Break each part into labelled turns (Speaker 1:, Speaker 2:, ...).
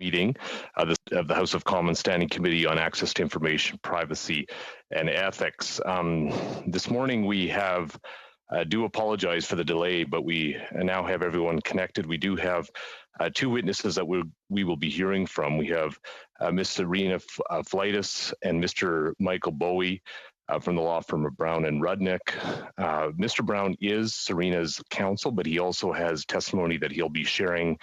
Speaker 1: Meeting of the House of Commons Standing Committee on Access to Information, Privacy, and Ethics. This morning we have, do apologize for the delay, but we now have everyone connected. We do have two witnesses that we will be hearing from. We have Ms. Serena Fleitas and Mr. Michael Bowie from the law firm of Brown and Rudnick. Mr. Brown is Serena's counsel, but he also has testimony that he'll be sharing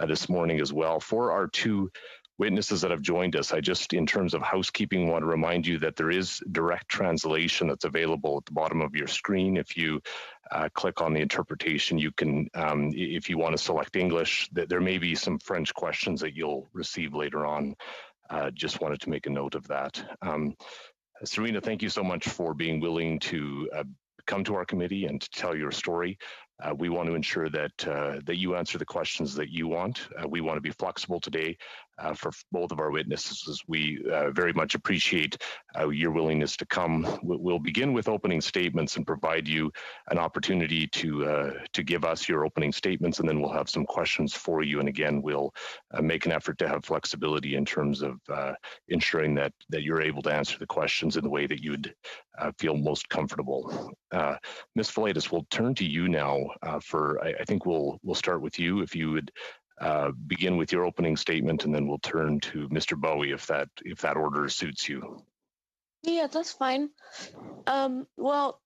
Speaker 1: this morning as well. For our two witnesses that have joined us, I just, in terms of housekeeping, want to remind you that there is direct translation that's available at the bottom of your screen. If you click on the interpretation, you can, if you want to select English, there may be some French questions that you'll receive later on. Just wanted to make a note of that. Serena, thank you so much for being willing to come to our committee and to tell your story. We want to ensure that that you answer the questions that you want. We want to be flexible today for both of our witnesses. We very much appreciate your willingness to come. We'll begin with opening statements and provide you an opportunity to give us your opening statements, and then we'll have some questions for you. And again, we'll make an effort to have flexibility in terms of ensuring that you're able to answer the questions in the way that you'd feel most comfortable. Ms. Fleitas, we'll turn to you now. I think we'll start with you if you would begin with your opening statement, and then we'll turn to Mr. Bowie if that order suits you.
Speaker 2: Yeah, that's fine. Well,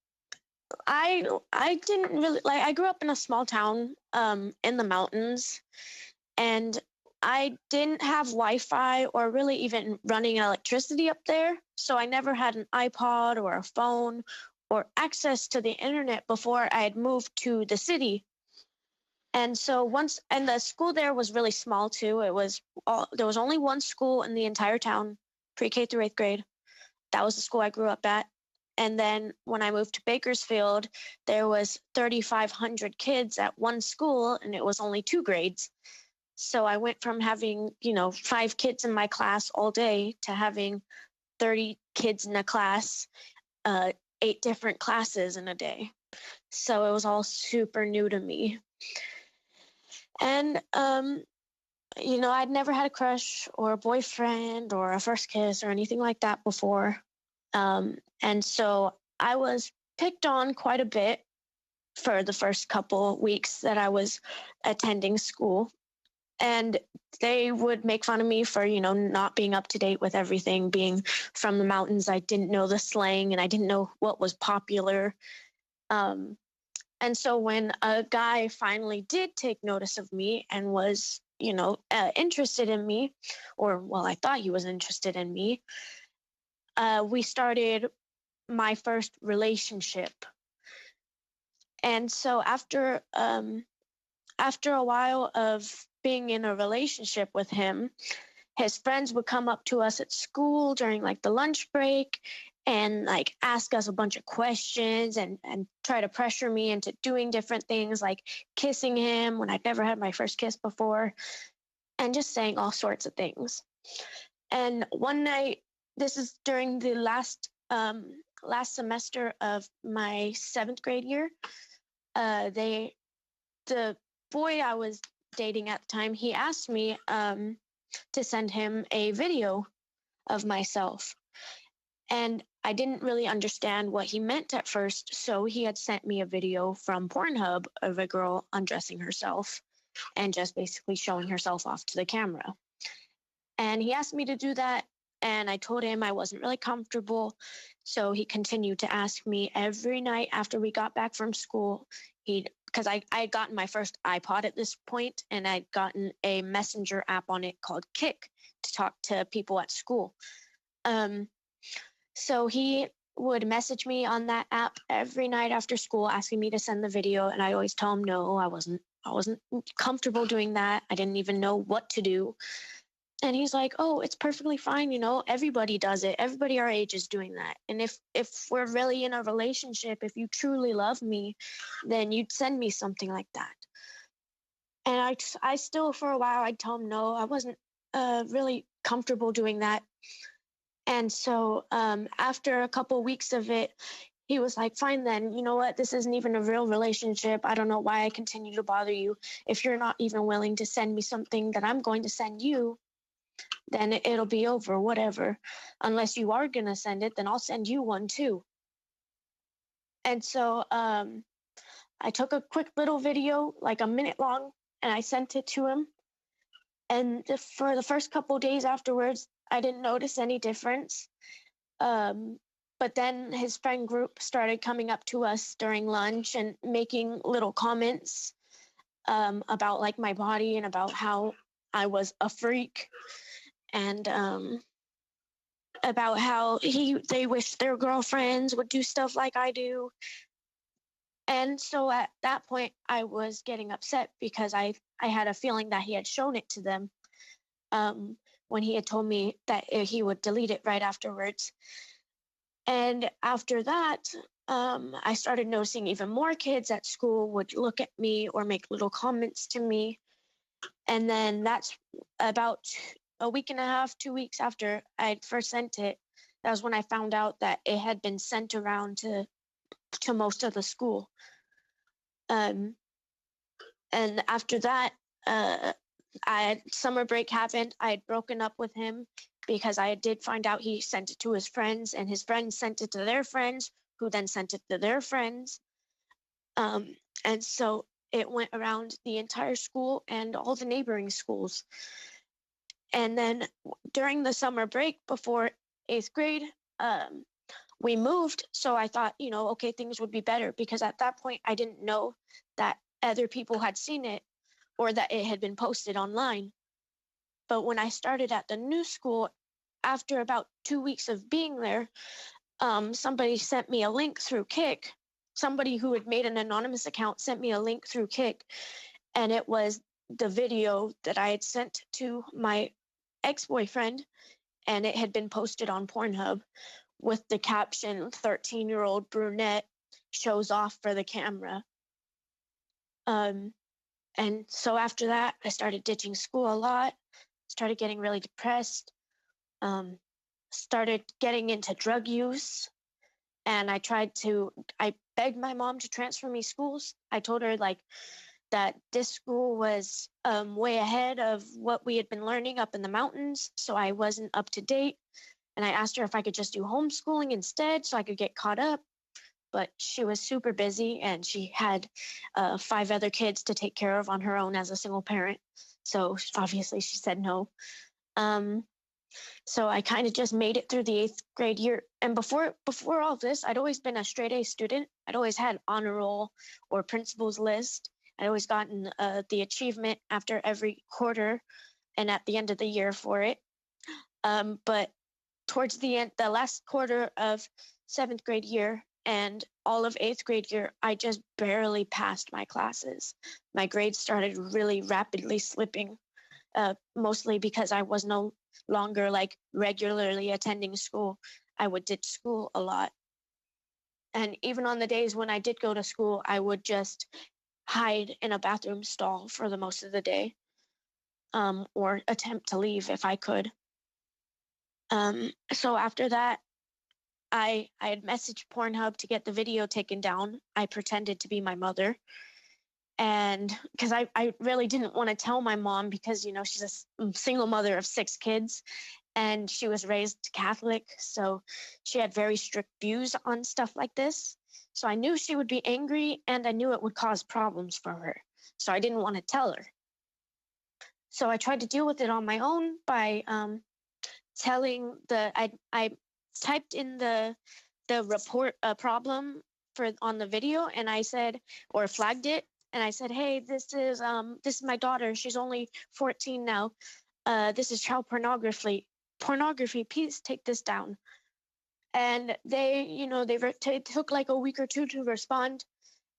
Speaker 2: I didn't really I grew up in a small town in the mountains, and I didn't have Wi-Fi or really even running electricity up there, so I never had an iPod or a phone or access to the internet before I had moved to the city. And so and the school there was really small too. There was only one school in the entire town, pre-K through 8th grade. That was the school I grew up at. And then when I moved to Bakersfield, there was 3,500 kids at one school, and it was only 2 grades. So I went from having, 5 kids in my class all day to having 30 kids in a class, 8 different classes in a day. So it was all super new to me. And, I'd never had a crush or a boyfriend or a first kiss or anything like that before. And so I was picked on quite a bit for the first couple weeks that I was attending school. And they would make fun of me for, not being up to date with everything, being from the mountains. I didn't know the slang and I didn't know what was popular. And so when a guy finally did take notice of me and was, interested in me, I thought he was interested in me, we started my first relationship. And so after a while of being in a relationship with him, his friends would come up to us at school during the lunch break and ask us a bunch of questions and try to pressure me into doing different things, like kissing him when I'd never had my first kiss before, and just saying all sorts of things. And one night, this is during the last semester of my 7th grade year, the boy I was dating at the time, he asked me to send him a video of myself. And I didn't really understand what he meant at first, so he had sent me a video from Pornhub of a girl undressing herself and just basically showing herself off to the camera. And he asked me to do that And I told him I wasn't really comfortable. So he continued to ask me every night after we got back from school. Because I had gotten my first iPod at this point, and I'd gotten a messenger app on it called Kick to talk to people at school. So he would message me on that app every night after school asking me to send the video, and I always tell him no, I wasn't comfortable doing that. I didn't even know what to do. And he's like, "Oh, it's perfectly fine, everybody does it. Everybody our age is doing that. And if we're really in a relationship, if you truly love me, then you'd send me something like that." And I still, for a while, I'd tell him no, I wasn't really comfortable doing that. And so after a couple weeks of it, he was like, "Fine then, you know what? This isn't even a real relationship. I don't know why I continue to bother you. If you're not even willing to send me something that I'm going to send you, then it'll be over, whatever. Unless you are going to send it, then I'll send you one too." And so I took a quick little video, like a minute long, and I sent it to him. And for the first couple days afterwards, I didn't notice any difference. But then his friend group started coming up to us during lunch and making little comments about like my body and about how I was a freak, and about how they wish their girlfriends would do stuff like I do. And so at that point, I was getting upset because I had a feeling that he had shown it to them, when he had told me that he would delete it right afterwards. And after that, I started noticing even more kids at school would look at me or make little comments to me. And then that's about a week and a half, 2 weeks after I'd first sent it. That was when I found out that it had been sent around to most of the school. And after that, summer break happened. I had broken up with him because I did find out he sent it to his friends, and his friends sent it to their friends, who then sent it to their friends. And so it went around the entire school and all the neighboring schools. And then during the summer break before 8th grade, we moved. So I thought, okay, things would be better, because at that point I didn't know that other people had seen it or that it had been posted online. But when I started at the new school, after about 2 weeks of being there, somebody sent me a link through Kick. Somebody who had made an anonymous account sent me a link through Kick, and it was the video that I had sent to my ex-boyfriend, and it had been posted on Pornhub with the caption, "13-year-old brunette shows off for the camera." And so after that, I started ditching school a lot, started getting really depressed, started getting into drug use. And I begged my mom to transfer me schools. I told her that this school was way ahead of what we had been learning up in the mountains, so I wasn't up to date. And I asked her if I could just do homeschooling instead so I could get caught up. But she was super busy, and she had 5 other kids to take care of on her own as a single parent. So obviously she said no. So I kind of just made it through the 8th grade year. And before all this, I'd always been a straight A student. I'd always had honor roll or principal's list. I'd always gotten the achievement after every quarter and at the end of the year for it. But towards the end, the last quarter of 7th grade year and all of 8th grade year, I just barely passed my classes. My grades started really rapidly slipping, mostly because I was no longer regularly attending school. I would ditch school a lot. And even on the days when I did go to school, I would just hide in a bathroom stall for the most of the day, or attempt to leave if I could. So after that, I had messaged Pornhub to get the video taken down. I pretended to be my mother. And because I really didn't want to tell my mom, because, she's a single mother of 6 kids, and she was raised Catholic. So she had very strict views on stuff like this. So I knew she would be angry, and I knew it would cause problems for her. So I didn't want to tell her. So I tried to deal with it on my own by telling I typed in the report problem for on the video, and I said, or flagged it, and I said, hey, this is my daughter. She's only 14 now. This is child pornography. Please take this down. And they, they took like a week or two to respond.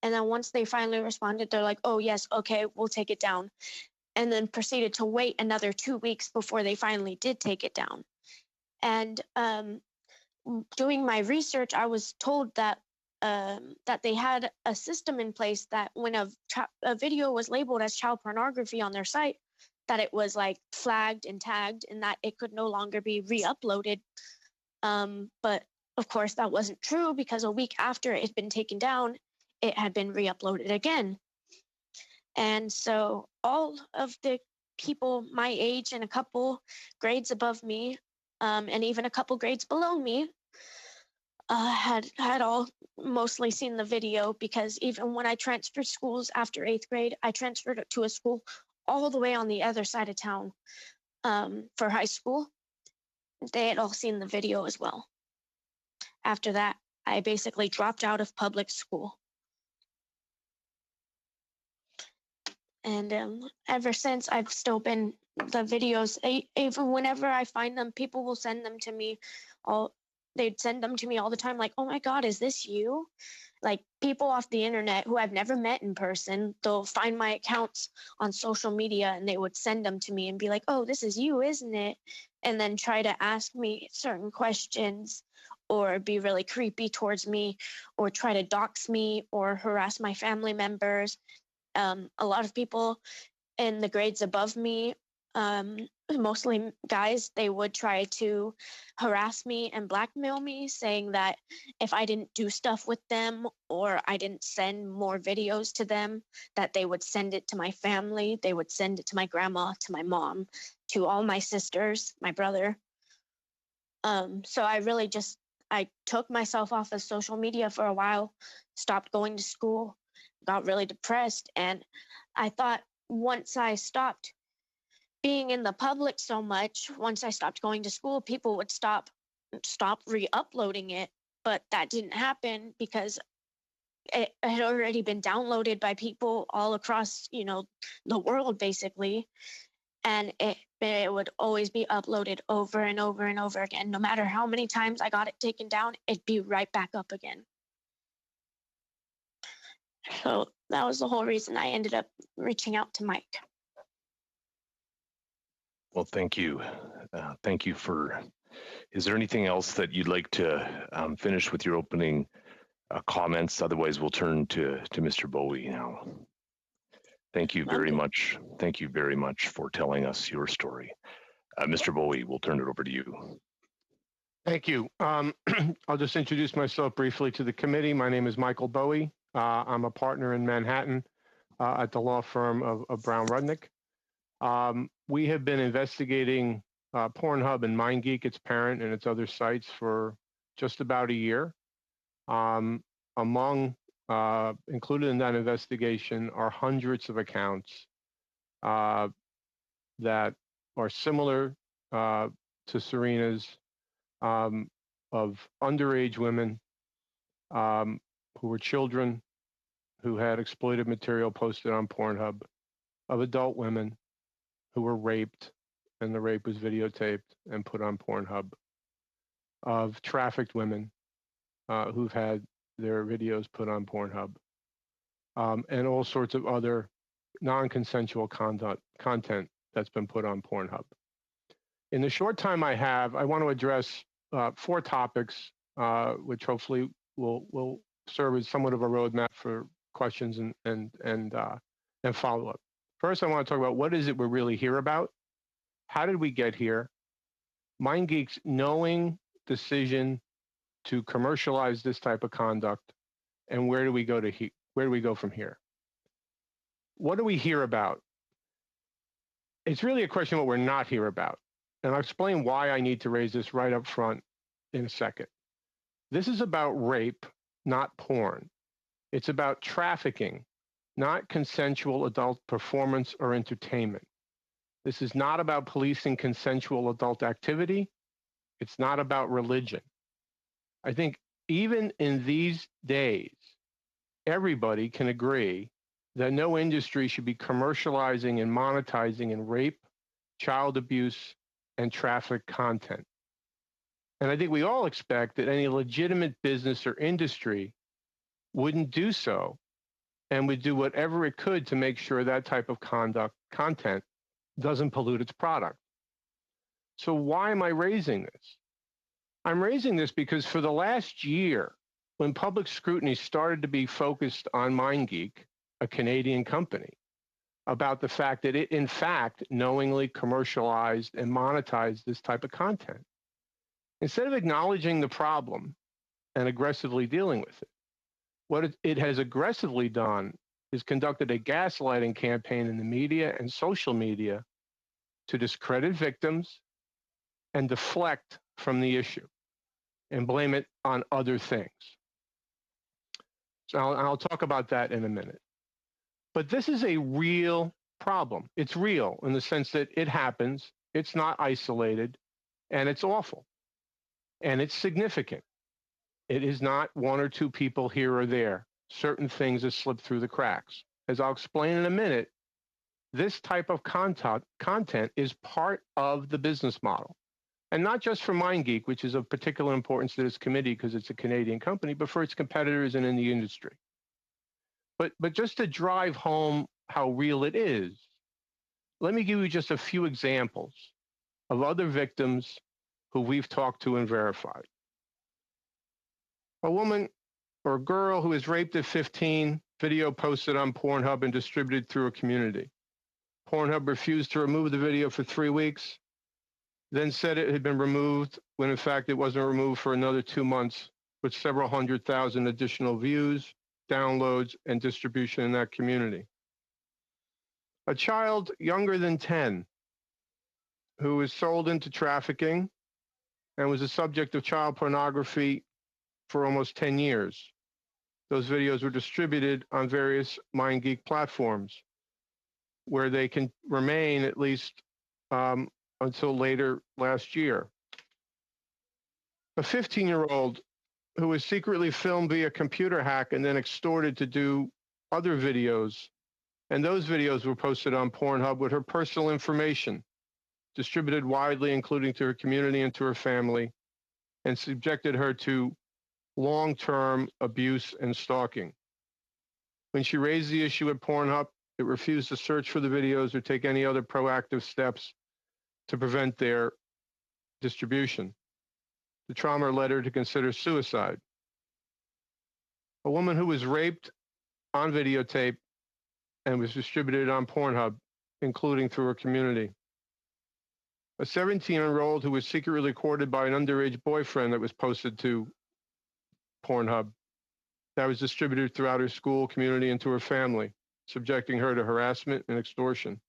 Speaker 2: And then once they finally responded, they're like, oh, yes, okay, we'll take it down. And then proceeded to wait another 2 weeks before they finally did take it down. And doing my research, I was told that that they had a system in place that when a video was labeled as child pornography on their site, that it was like flagged and tagged and that it could no longer be re-uploaded. But of course, that wasn't true, because a week after it had been taken down, it had been re-uploaded again. And so all of the people my age and a couple grades above me, and even a couple grades below me, had all mostly seen the video, because even when I transferred schools after 8th grade, I transferred to a school all the way on the other side of town for high school. They had all seen the video as well. After that, I basically dropped out of public school. And ever since, I've still been the videos. Even whenever I find them, people will send them to me. They'd send them to me all the time, like, oh my God, is this you? Like, people off the internet who I've never met in person, they'll find my accounts on social media and they would send them to me and be like, oh, this is you, isn't it? And then try to ask me certain questions, or be really creepy towards me, or try to dox me or harass my family members. A lot of people in the grades above me, mostly guys, they would try to harass me and blackmail me, saying that if I didn't do stuff with them or I didn't send more videos to them, that they would send it to my family. They would send it to my grandma, to my mom, to all my sisters, my brother. So I took myself off of social media for a while, stopped going to school, got really depressed. And I thought once I stopped being in the public so much, once I stopped going to school, people would stop re-uploading it. But that didn't happen, because it had already been downloaded by people all across, the world, basically. And it would always be uploaded over and over and over again. No matter how many times I got it taken down, it'd be right back up again. So that was the whole reason I ended up reaching out to Mike.
Speaker 1: Well, thank you. Thank you for, is there anything else that you'd like to finish with your opening comments? Otherwise, we'll turn to Mr. Bowie now. Thank you very much. Thank you very much for telling us your story. Mr. Bowie, we'll turn it over to you.
Speaker 3: Thank you. I'll just introduce myself briefly to the committee. My name is Michael Bowie. I'm a partner in Manhattan at the law firm of Brown Rudnick. We have been investigating Pornhub and MindGeek, its parent, and its other sites for just about a year. Included in that investigation are hundreds of accounts that are similar to Serena's, of underage women who were children who had exploited material posted on Pornhub, of adult women who were raped and the rape was videotaped and put on Pornhub, of trafficked women who've had their videos put on Pornhub, and all sorts of other non-consensual content that's been put on Pornhub. In the short time I have, I want to address 4 topics, which hopefully will serve as somewhat of a roadmap for questions and follow-up. First, I want to talk about what is it we're really here about? How did we get here? MindGeek's knowing decision to commercialize this type of conduct, and where do we go from here? What do we hear about? It's really a question of what we're not here about. And I'll explain why I need to raise this right up front in a second. This is about rape, not porn. It's about trafficking, not consensual adult performance or entertainment. This is not about policing consensual adult activity. It's not about religion. I think even in these days, everybody can agree that no industry should be commercializing and monetizing in rape, child abuse, and traffic content. And I think we all expect that any legitimate business or industry wouldn't do so and would do whatever it could to make sure that type of content doesn't pollute its product. So why am I raising this? I'm raising this because for the last year, when public scrutiny started to be focused on MindGeek, a Canadian company, about the fact that it, in fact, knowingly commercialized and monetized this type of content, instead of acknowledging the problem and aggressively dealing with it, what it has aggressively done is conducted a gaslighting campaign in the media and social media to discredit victims and deflect from the issue and blame it on other things. So I'll talk about that in a minute. But this is a real problem. It's real in the sense that it happens, it's not isolated, and it's awful. And it's significant. It is not one or two people here or there. Certain things have slipped through the cracks. As I'll explain in a minute, this type of content is part of the business model. And not just for MindGeek, which is of particular importance to this committee because it's a Canadian company, but for its competitors and in the industry. But just to drive home how real it is, let me give you just a few examples of other victims who we've talked to and verified. A woman or a girl who was raped at 15, video posted on Pornhub and distributed through a community. Pornhub refused to remove the video for 3 weeks, then said it had been removed when in fact it wasn't removed for another 2 months, with several 100,000 additional views, downloads, and distribution in that community. A child younger than 10 who was sold into trafficking and was the subject of child pornography for almost 10 years. Those videos were distributed on various MindGeek platforms where they can remain at least until later last year. A 15-year-old who was secretly filmed via computer hack and then extorted to do other videos, and those videos were posted on Pornhub with her personal information, distributed widely, including to her community and to her family, and subjected her to long-term abuse and stalking. When she raised the issue at Pornhub, it refused to search for the videos or take any other proactive steps to prevent their distribution. The trauma led her to consider suicide. A woman who was raped on videotape and was distributed on Pornhub, including through her community. A 17-year-old who was secretly courted by an underage boyfriend that was posted to Pornhub, that was distributed throughout her school, community, and to her family, subjecting her to harassment and extortion.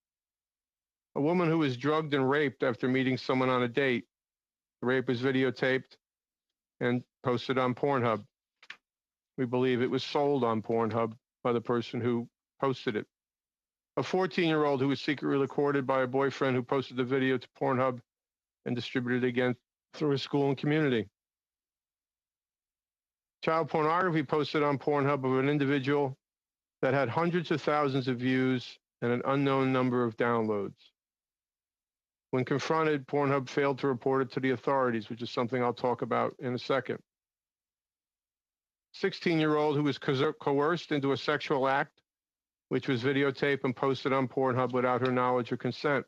Speaker 3: A woman who was drugged and raped after meeting someone on a date. The rape was videotaped and posted on Pornhub. We believe it was sold on Pornhub by the person who posted it. A 14-year-old who was secretly recorded by a boyfriend who posted the video to Pornhub and distributed it again through his school and community. Child pornography posted on Pornhub of an individual that had hundreds of thousands of views and an unknown number of downloads. When confronted, Pornhub failed to report it to the authorities, which is something I'll talk about in a second. 16-year-old who was coerced into a sexual act, which was videotaped and posted on Pornhub without her knowledge or consent.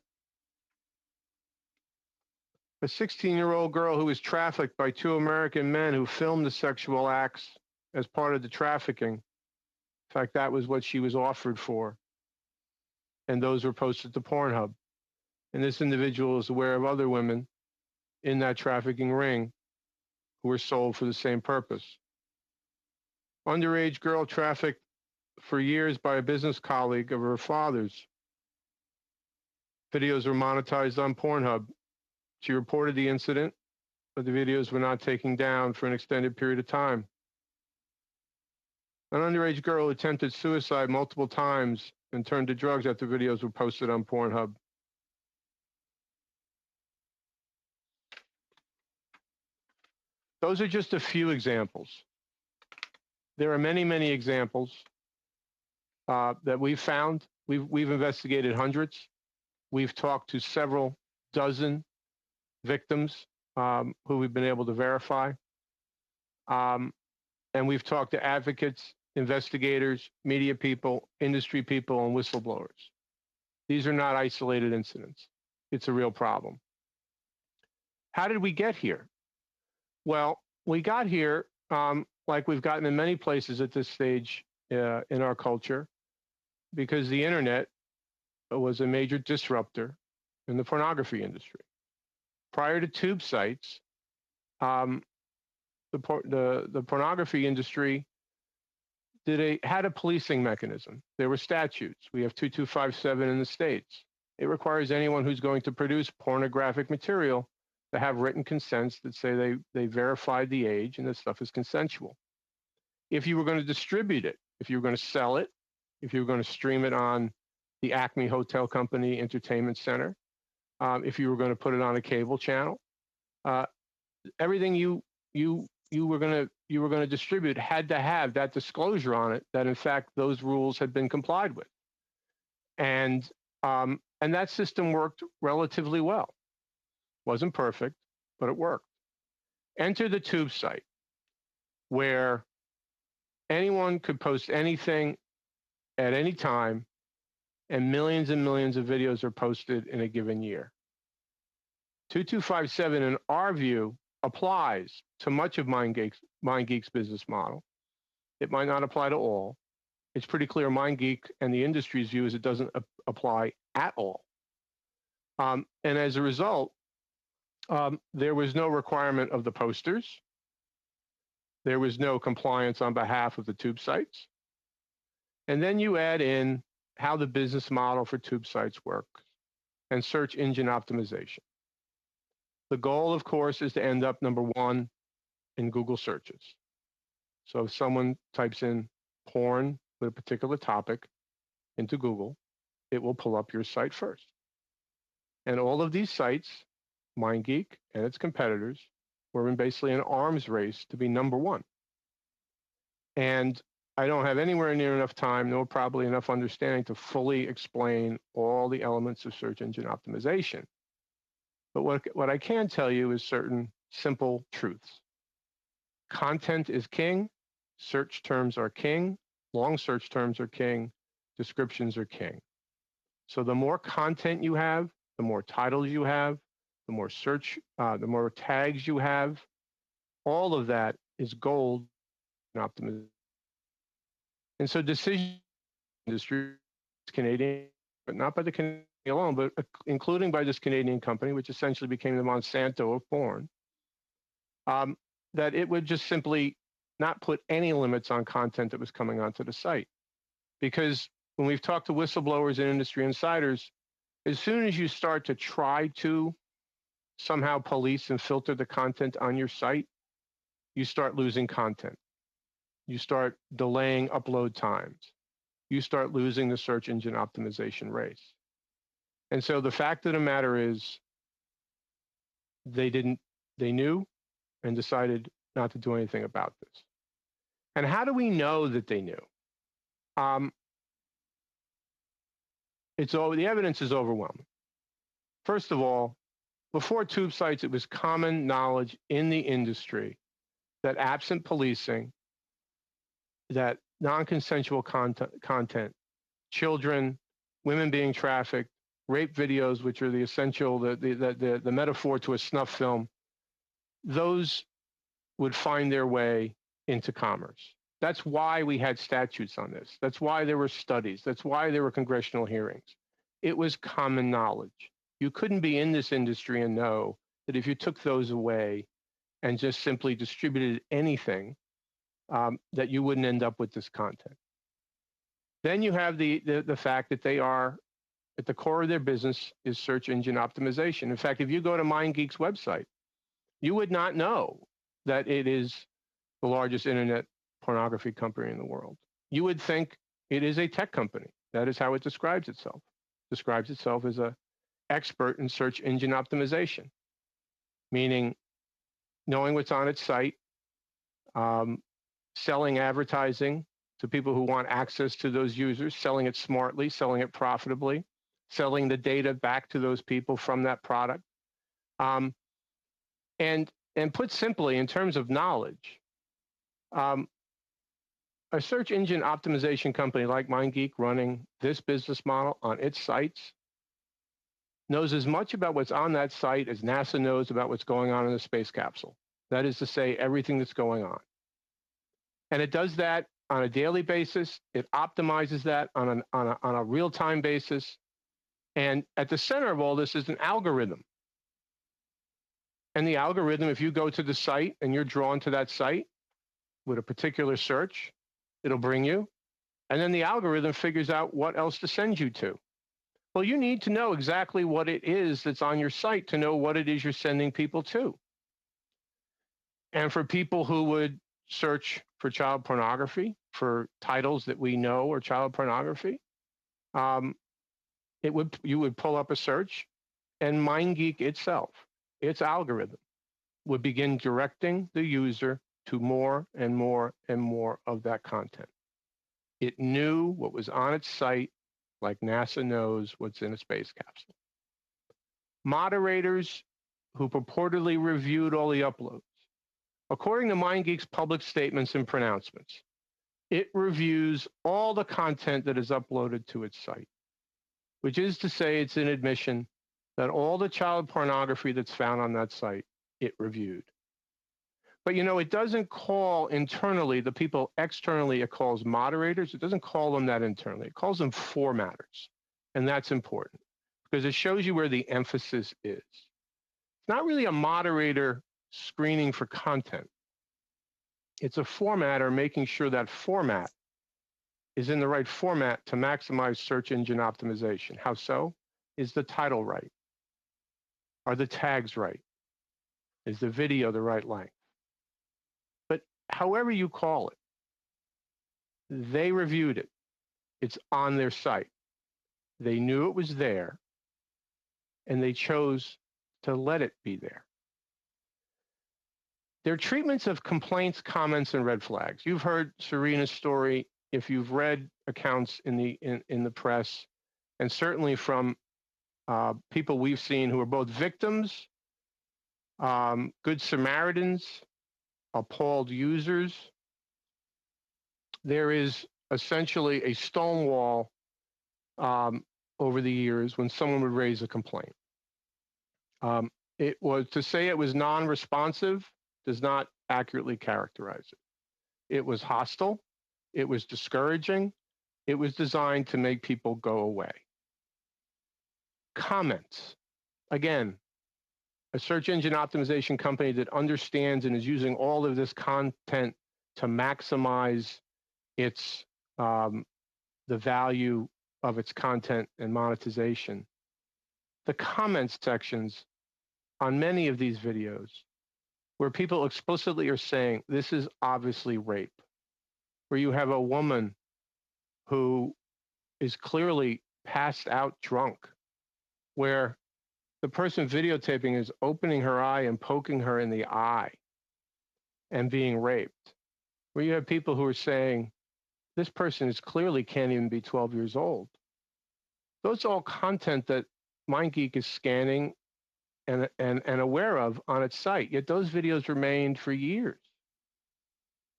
Speaker 3: A 16-year-old girl who was trafficked by 2 American men who filmed the sexual acts as part of the trafficking. In fact, that was what she was offered for. And those were posted to Pornhub. And this individual is aware of other women in that trafficking ring who were sold for the same purpose. Underage girl trafficked for years by a business colleague of her father's. Videos were monetized on Pornhub. She reported the incident, but the videos were not taken down for an extended period of time. An underage girl attempted suicide multiple times and turned to drugs after videos were posted on Pornhub. those are just a few examples. There are many, many examples that we've found. We've investigated hundreds. We've talked to several dozen victims who we've been able to verify. And we've talked to advocates, investigators, media people, industry people, and whistleblowers. These are not isolated incidents. It's a real problem. How did we get here? Well, we got here like we've gotten in many places at this stage in our culture, because the internet was a major disruptor in the pornography industry. Prior to tube sites, the pornography industry had a policing mechanism. There were statutes. We have 2257 in the States. It requires anyone who's going to produce pornographic material to have written consents that say they verified the age and the stuff is consensual. If you were going to distribute it, if you were going to sell it, if you were going to stream it on the Acme Hotel Company Entertainment Center, if you were going to put it on a cable channel, everything you were going to distribute had to have that disclosure on it that in fact those rules had been complied with, and that system worked relatively well. Wasn't perfect, but it worked. Enter the tube site, where anyone could post anything at any time, and millions of videos are posted in a given year. 2257, in our view, applies to much of MindGeek's business model. It might not apply to all. It's pretty clear MindGeek and the industry's view is it doesn't apply at all. And as a result, there was no requirement of the posters. There was no compliance on behalf of the tube sites. And then you add in how the business model for tube sites works and search engine optimization. The goal, of course, is to end up number one in Google searches. So if someone types in porn with a particular topic into Google, it will pull up your site first. And all of these sites, MindGeek and its competitors, were in basically an arms race to be number one. And I don't have anywhere near enough time, nor probably enough understanding to fully explain all the elements of search engine optimization. But what I can tell you is certain simple truths. Content is king, search terms are king, long search terms are king, descriptions are king. So the more content you have, the more titles you have, the more the more tags you have, all of that is gold in optimization. And so decision industry is Canadian, but not by the Canadian alone, but including by this Canadian company, which essentially became the Monsanto of porn, that it would just simply not put any limits on content that was coming onto the site. Because when we've talked to whistleblowers and industry insiders, as soon as you start to try to somehow police and filter the content on your site, you start losing content. You start delaying upload times. You start losing the search engine optimization race. And so the fact of the matter is they knew and decided not to do anything about this. And how do we know that they knew? The evidence is overwhelming. First of all, before tube sites, it was common knowledge in the industry that absent policing, that non-consensual content, children, women being trafficked, rape videos, which are the essential, the metaphor to a snuff film, those would find their way into commerce. That's why we had statutes on this. That's why there were studies. That's why there were congressional hearings. It was common knowledge. You couldn't be in this industry and know that if you took those away and just simply distributed anything, that you wouldn't end up with this content. Then you have the fact that they are, at the core of their business is search engine optimization. In fact, if you go to MindGeek's website, you would not know that it is the largest internet pornography company in the world. You would think it is a tech company. That is how it describes itself. Describes itself as an expert in search engine optimization, meaning knowing what's on its site, selling advertising to people who want access to those users, selling it smartly, selling it profitably, selling the data back to those people from that product. And put simply, in terms of knowledge, a search engine optimization company like MindGeek running this business model on its sites knows as much about what's on that site as NASA knows about what's going on in the space capsule. That is to say, everything that's going on. And it does that on a daily basis. It optimizes that on a real-time basis. And at the center of all this is an algorithm. And the algorithm, if you go to the site and you're drawn to that site with a particular search, it'll bring you. And then the algorithm figures out what else to send you to. Well, you need to know exactly what it is that's on your site to know what it is you're sending people to. And for people who would search for child pornography, for titles that we know are child pornography, you would pull up a search, and MindGeek itself, its algorithm, would begin directing the user to more and more and more of that content. It knew what was on its site, like NASA knows what's in a space capsule. Moderators who purportedly reviewed all the uploads, according to MindGeek's public statements and pronouncements, it reviews all the content that is uploaded to its site, which is to say it's an admission that all the child pornography that's found on that site, it reviewed. But it doesn't call internally the people externally, it calls moderators. It doesn't call them that internally. It calls them formatters. And that's important because it shows you where the emphasis is. It's not really a moderator screening for content. It's a formatter making sure that format is in the right format to maximize search engine optimization. How so? Is the title right? Are the tags right? Is the video the right length? But however you call it, they reviewed it. It's on their site. They knew it was there, and they chose to let it be there. Their treatments of complaints, comments, and red flags. You've heard Serena's story. If you've read accounts in the press, and certainly from people we've seen who are both victims, good Samaritans, appalled users, there is essentially a stonewall over the years when someone would raise a complaint. It was to say it was non-responsive does not accurately characterize it. It was hostile. It was discouraging. It was designed to make people go away. Comments. Again, a search engine optimization company that understands and is using all of this content to maximize its the value of its content and monetization. The comments sections on many of these videos where people explicitly are saying, this is obviously rape, where you have a woman who is clearly passed out drunk, where the person videotaping is opening her eye and poking her in the eye and being raped, where you have people who are saying, this person is clearly can't even be 12 years old. Those are all content that MindGeek is scanning and aware of on its site, yet those videos remained for years.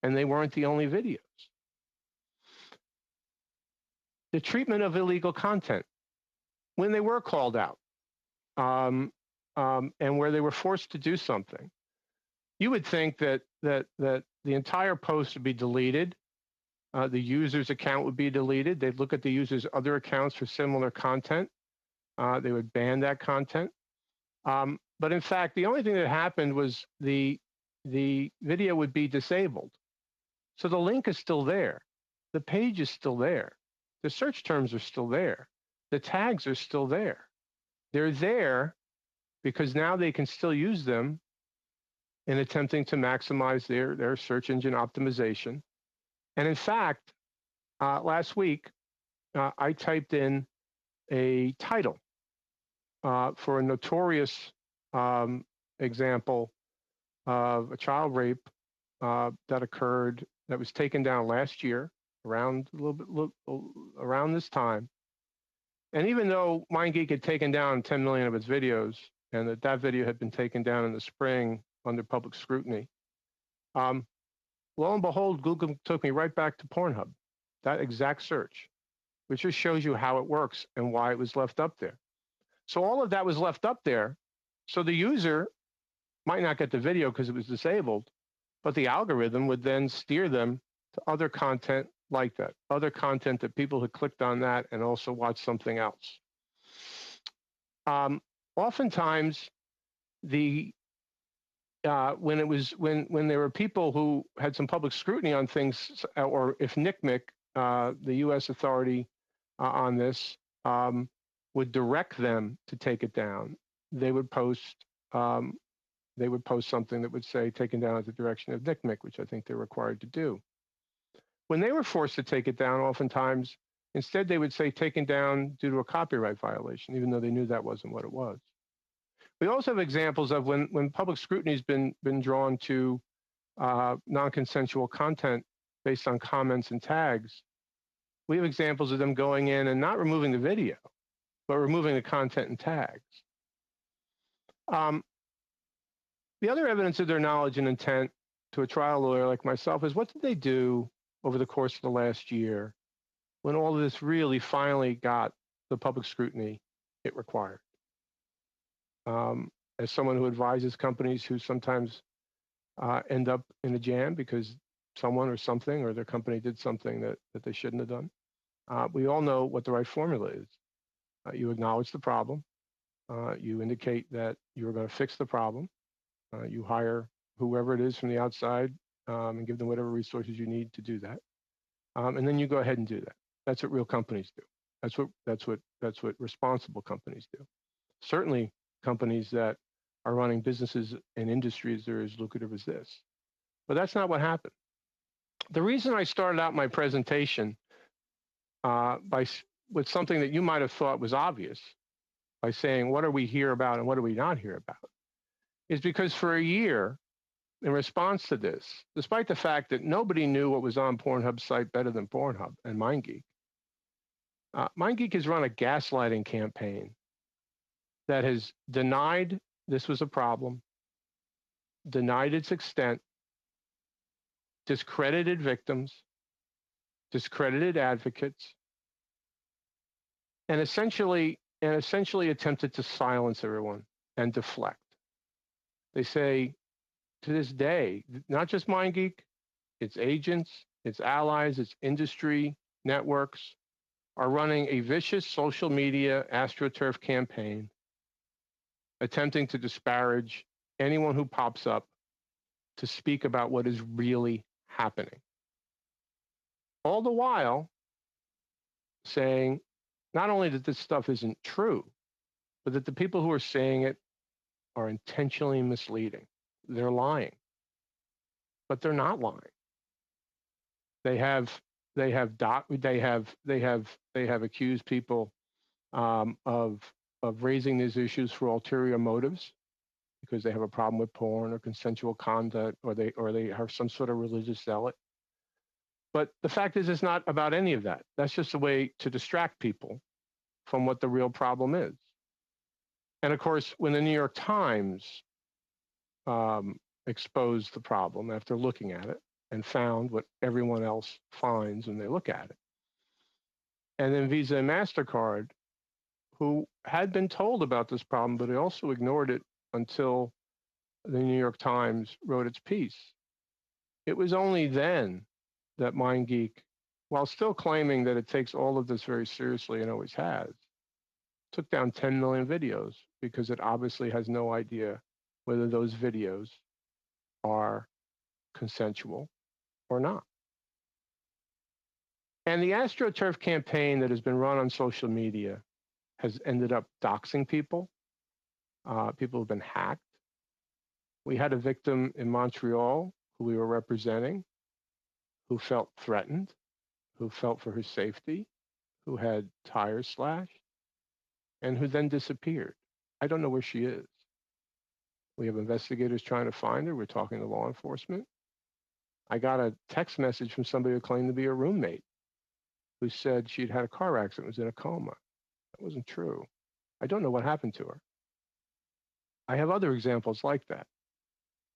Speaker 3: And they weren't the only videos. The treatment of illegal content, when they were called out, and where they were forced to do something, you would think that the entire post would be deleted. The user's account would be deleted. They'd look at the user's other accounts for similar content. They would ban that content. But in fact, the only thing that happened was the video would be disabled. So the link is still there. The page is still there. The search terms are still there. The tags are still there. They're there because now they can still use them in attempting to maximize their search engine optimization. And in fact, last week, I typed in a title for a notorious example of a child rape that occurred, that was taken down last year around around this time. And even though MindGeek had taken down 10 million of its videos, and that video had been taken down in the spring under public scrutiny, lo and behold, Google took me right back to Pornhub, that exact search, which just shows you how it works and why it was left up there. So all of that was left up there. So the user might not get the video because it was disabled, but the algorithm would then steer them to other content like that, other content that people had clicked on that and also watched something else. Oftentimes, when there were people who had some public scrutiny on things, or if NCMEC, the U.S. authority on this, would direct them to take it down, they would post something that would say taken down at the direction of NCMEC, which I think they're required to do. When they were forced to take it down, oftentimes, instead they would say taken down due to a copyright violation, even though they knew that wasn't what it was. We also have examples of when public scrutiny has been drawn to non-consensual content based on comments and tags. We have examples of them going in and not removing the video, but removing the content and tags. The other evidence of their knowledge and intent to a trial lawyer like myself is, what did they do over the course of the last year when all of this really finally got the public scrutiny it required? As someone who advises companies who sometimes end up in a jam because someone or something or their company did something that they shouldn't have done, we all know what the right formula is. You acknowledge the problem. You indicate that you're going to fix the problem. You hire whoever it is from the outside and give them whatever resources you need to do that. And then you go ahead and do that. That's what real companies do. That's what responsible companies do. Certainly companies that are running businesses and industries that are as lucrative as this. But that's not what happened. The reason I started out my presentation with something that you might have thought was obvious, by saying, what are we here about and what are we not here about, is because for a year, in response to this, despite the fact that nobody knew what was on Pornhub's site better than Pornhub and MindGeek, MindGeek has run a gaslighting campaign that has denied this was a problem, denied its extent, discredited victims, discredited advocates, and essentially attempted to silence everyone and deflect. They say, to this day, not just MindGeek, its agents, its allies, its industry networks are running a vicious social media AstroTurf campaign, attempting to disparage anyone who pops up to speak about what is really happening. All the while saying not only that this stuff isn't true, but that the people who are saying it are intentionally misleading. They're lying, but they're not lying. They have accused people of raising these issues for ulterior motives, because they have a problem with porn or consensual conduct, or they are some sort of religious zealot. But the fact is, it's not about any of that. That's just a way to distract people from what the real problem is. And of course, when the New York Times exposed the problem after looking at it and found what everyone else finds when they look at it, and then Visa and MasterCard, who had been told about this problem, but they also ignored it until the New York Times wrote its piece. It was only then that MindGeek, while still claiming that it takes all of this very seriously and always has, took down 10 million videos, because it obviously has no idea whether those videos are consensual or not. And the AstroTurf campaign that has been run on social media has ended up doxing people. People have been hacked. We had a victim in Montreal who we were representing, who felt threatened, who felt for her safety, who had tires slashed, and who then disappeared. I don't know where she is. We have investigators trying to find her. We're talking to law enforcement. I got a text message from somebody who claimed to be a roommate who said she'd had a car accident, was in a coma. That wasn't true. I don't know what happened to her. I have other examples like that.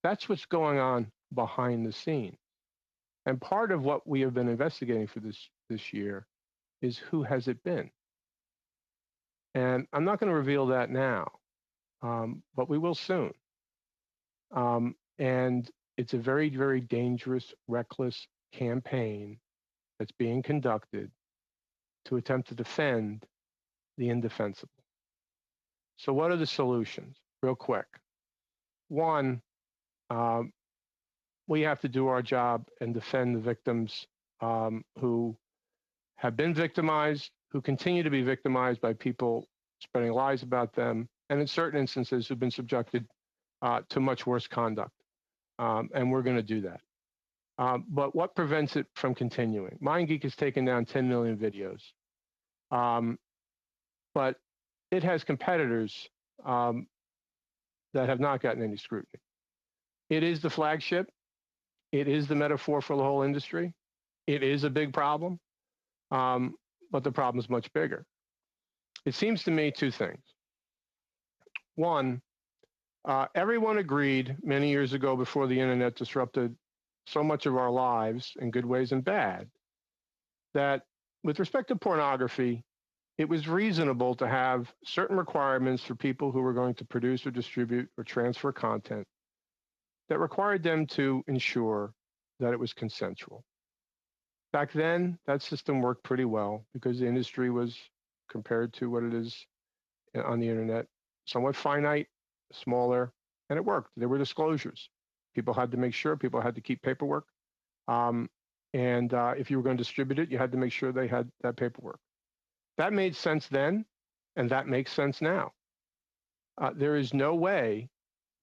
Speaker 3: That's what's going on behind the scenes. And part of what we have been investigating for this year is who has it been. And I'm not going to reveal that now, but we will soon. And it's a very, very dangerous, reckless campaign that's being conducted to attempt to defend the indefensible. So what are the solutions? Real quick. One, we have to do our job and defend the victims who have been victimized, who continue to be victimized by people spreading lies about them, and in certain instances who've been subjected to much worse conduct. And we're going to do that. But what prevents it from continuing? MindGeek has taken down 10 million videos, but it has competitors that have not gotten any scrutiny. It is the flagship. It is the metaphor for the whole industry. It is a big problem, but the problem is much bigger. It seems to me two things. One, everyone agreed many years ago before the internet disrupted so much of our lives in good ways and bad, that with respect to pornography, it was reasonable to have certain requirements for people who were going to produce or distribute or transfer content that required them to ensure that it was consensual. Back then, that system worked pretty well because the industry was, compared to what it is on the internet, somewhat finite, smaller, and it worked. There were disclosures. People had to make sure, people had to keep paperwork. And if you were going to distribute it, you had to make sure they had that paperwork. That made sense then, and that makes sense now. There is no way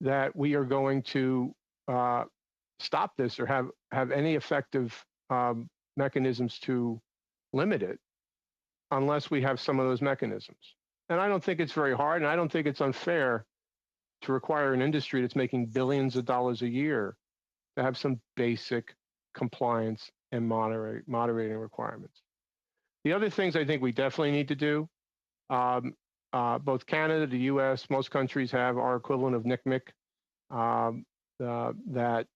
Speaker 3: that we are going to stop this or have any effective mechanisms to limit it unless we have some of those mechanisms. And I don't think it's very hard, and I don't think it's unfair to require an industry that's making billions of dollars a year to have some basic compliance and moderating requirements. The other things I think we definitely need to do, both Canada, the US, most countries have our equivalent of NCMEC that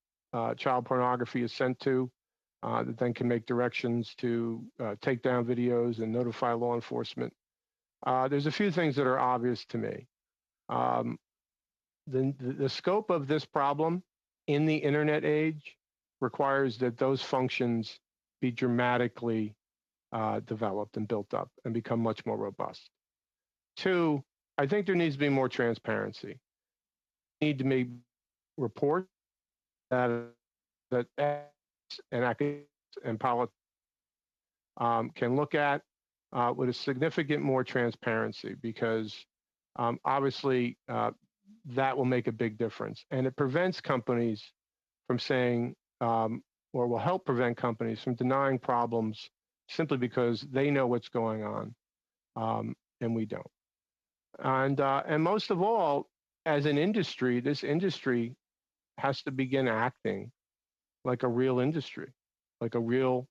Speaker 3: child pornography is sent to, that then can make directions to take down videos and notify law enforcement. There's a few things that are obvious to me. The scope of this problem in the internet age requires that those functions be dramatically developed and built up and become much more robust. Two, I think there needs to be more transparency. We need to make reports that and academics and politics can look at with a significant more transparency, because obviously that will make a big difference. And it prevents companies from saying, or will help prevent companies from denying problems simply because they know what's going on and we don't. And most of all, as an industry, this industry has to begin acting like a real industry, like a real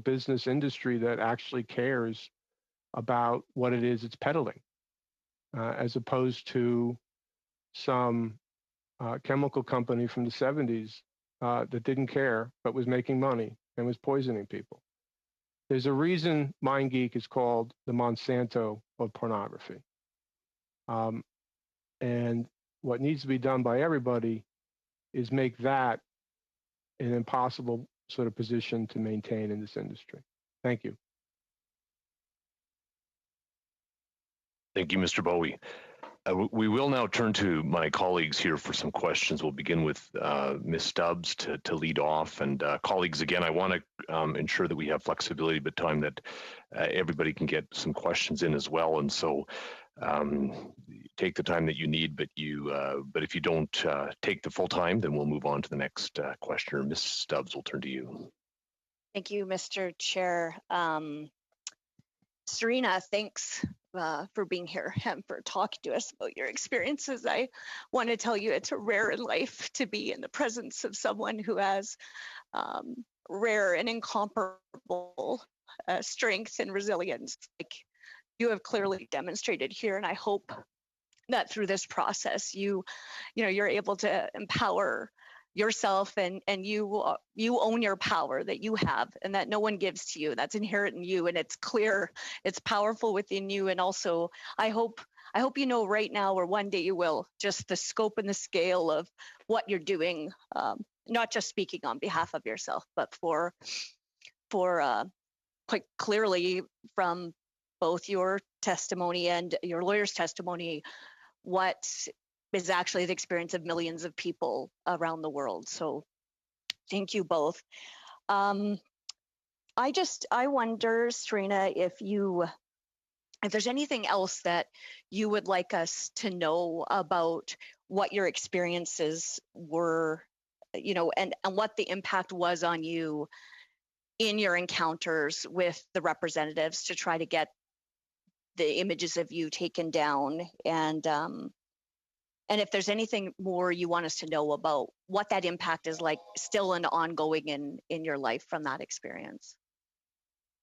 Speaker 3: business industry that actually cares about what it is it's peddling, as opposed to some chemical company from the 70s that didn't care but was making money and was poisoning people. There's a reason MindGeek is called the Monsanto of pornography. And what needs to be done by everybody is make that an impossible sort of position to maintain in this industry. Thank you.
Speaker 1: Thank you, Mr. Bowie. We will now turn to my colleagues here for some questions. We'll begin with Ms. Stubbs to lead off. And colleagues, again, I want to ensure that we have flexibility, but time that everybody can get some questions in as well. And so take the time that you need, but if you don't take the full time, then we'll move on to the next questioner. Ms. Stubbs, we'll turn to you.
Speaker 4: Thank you, Mr. Chair. Serena, thanks for being here and for talking to us about your experiences. I want to tell you it's rare in life to be in the presence of someone who has rare and incomparable strength and resilience, like you have clearly demonstrated here. And I hope that through this process, you're able to empower yourself and you own your power that you have and that no one gives to you. That's inherent in you, and it's clear, it's powerful within you. And also, I hope you know right now, or one day you will, just the scope and the scale of what you're doing. Not just speaking on behalf of yourself, but for quite clearly from both your testimony and your lawyer's testimony, what is actually the experience of millions of people around the world. So thank you both. I wonder, Serena, if there's anything else that you would like us to know about what your experiences were, and what the impact was on you in your encounters with the representatives to try to get the images of you taken down, and if there's anything more you want us to know about what that impact is like still and ongoing in your life from that experience.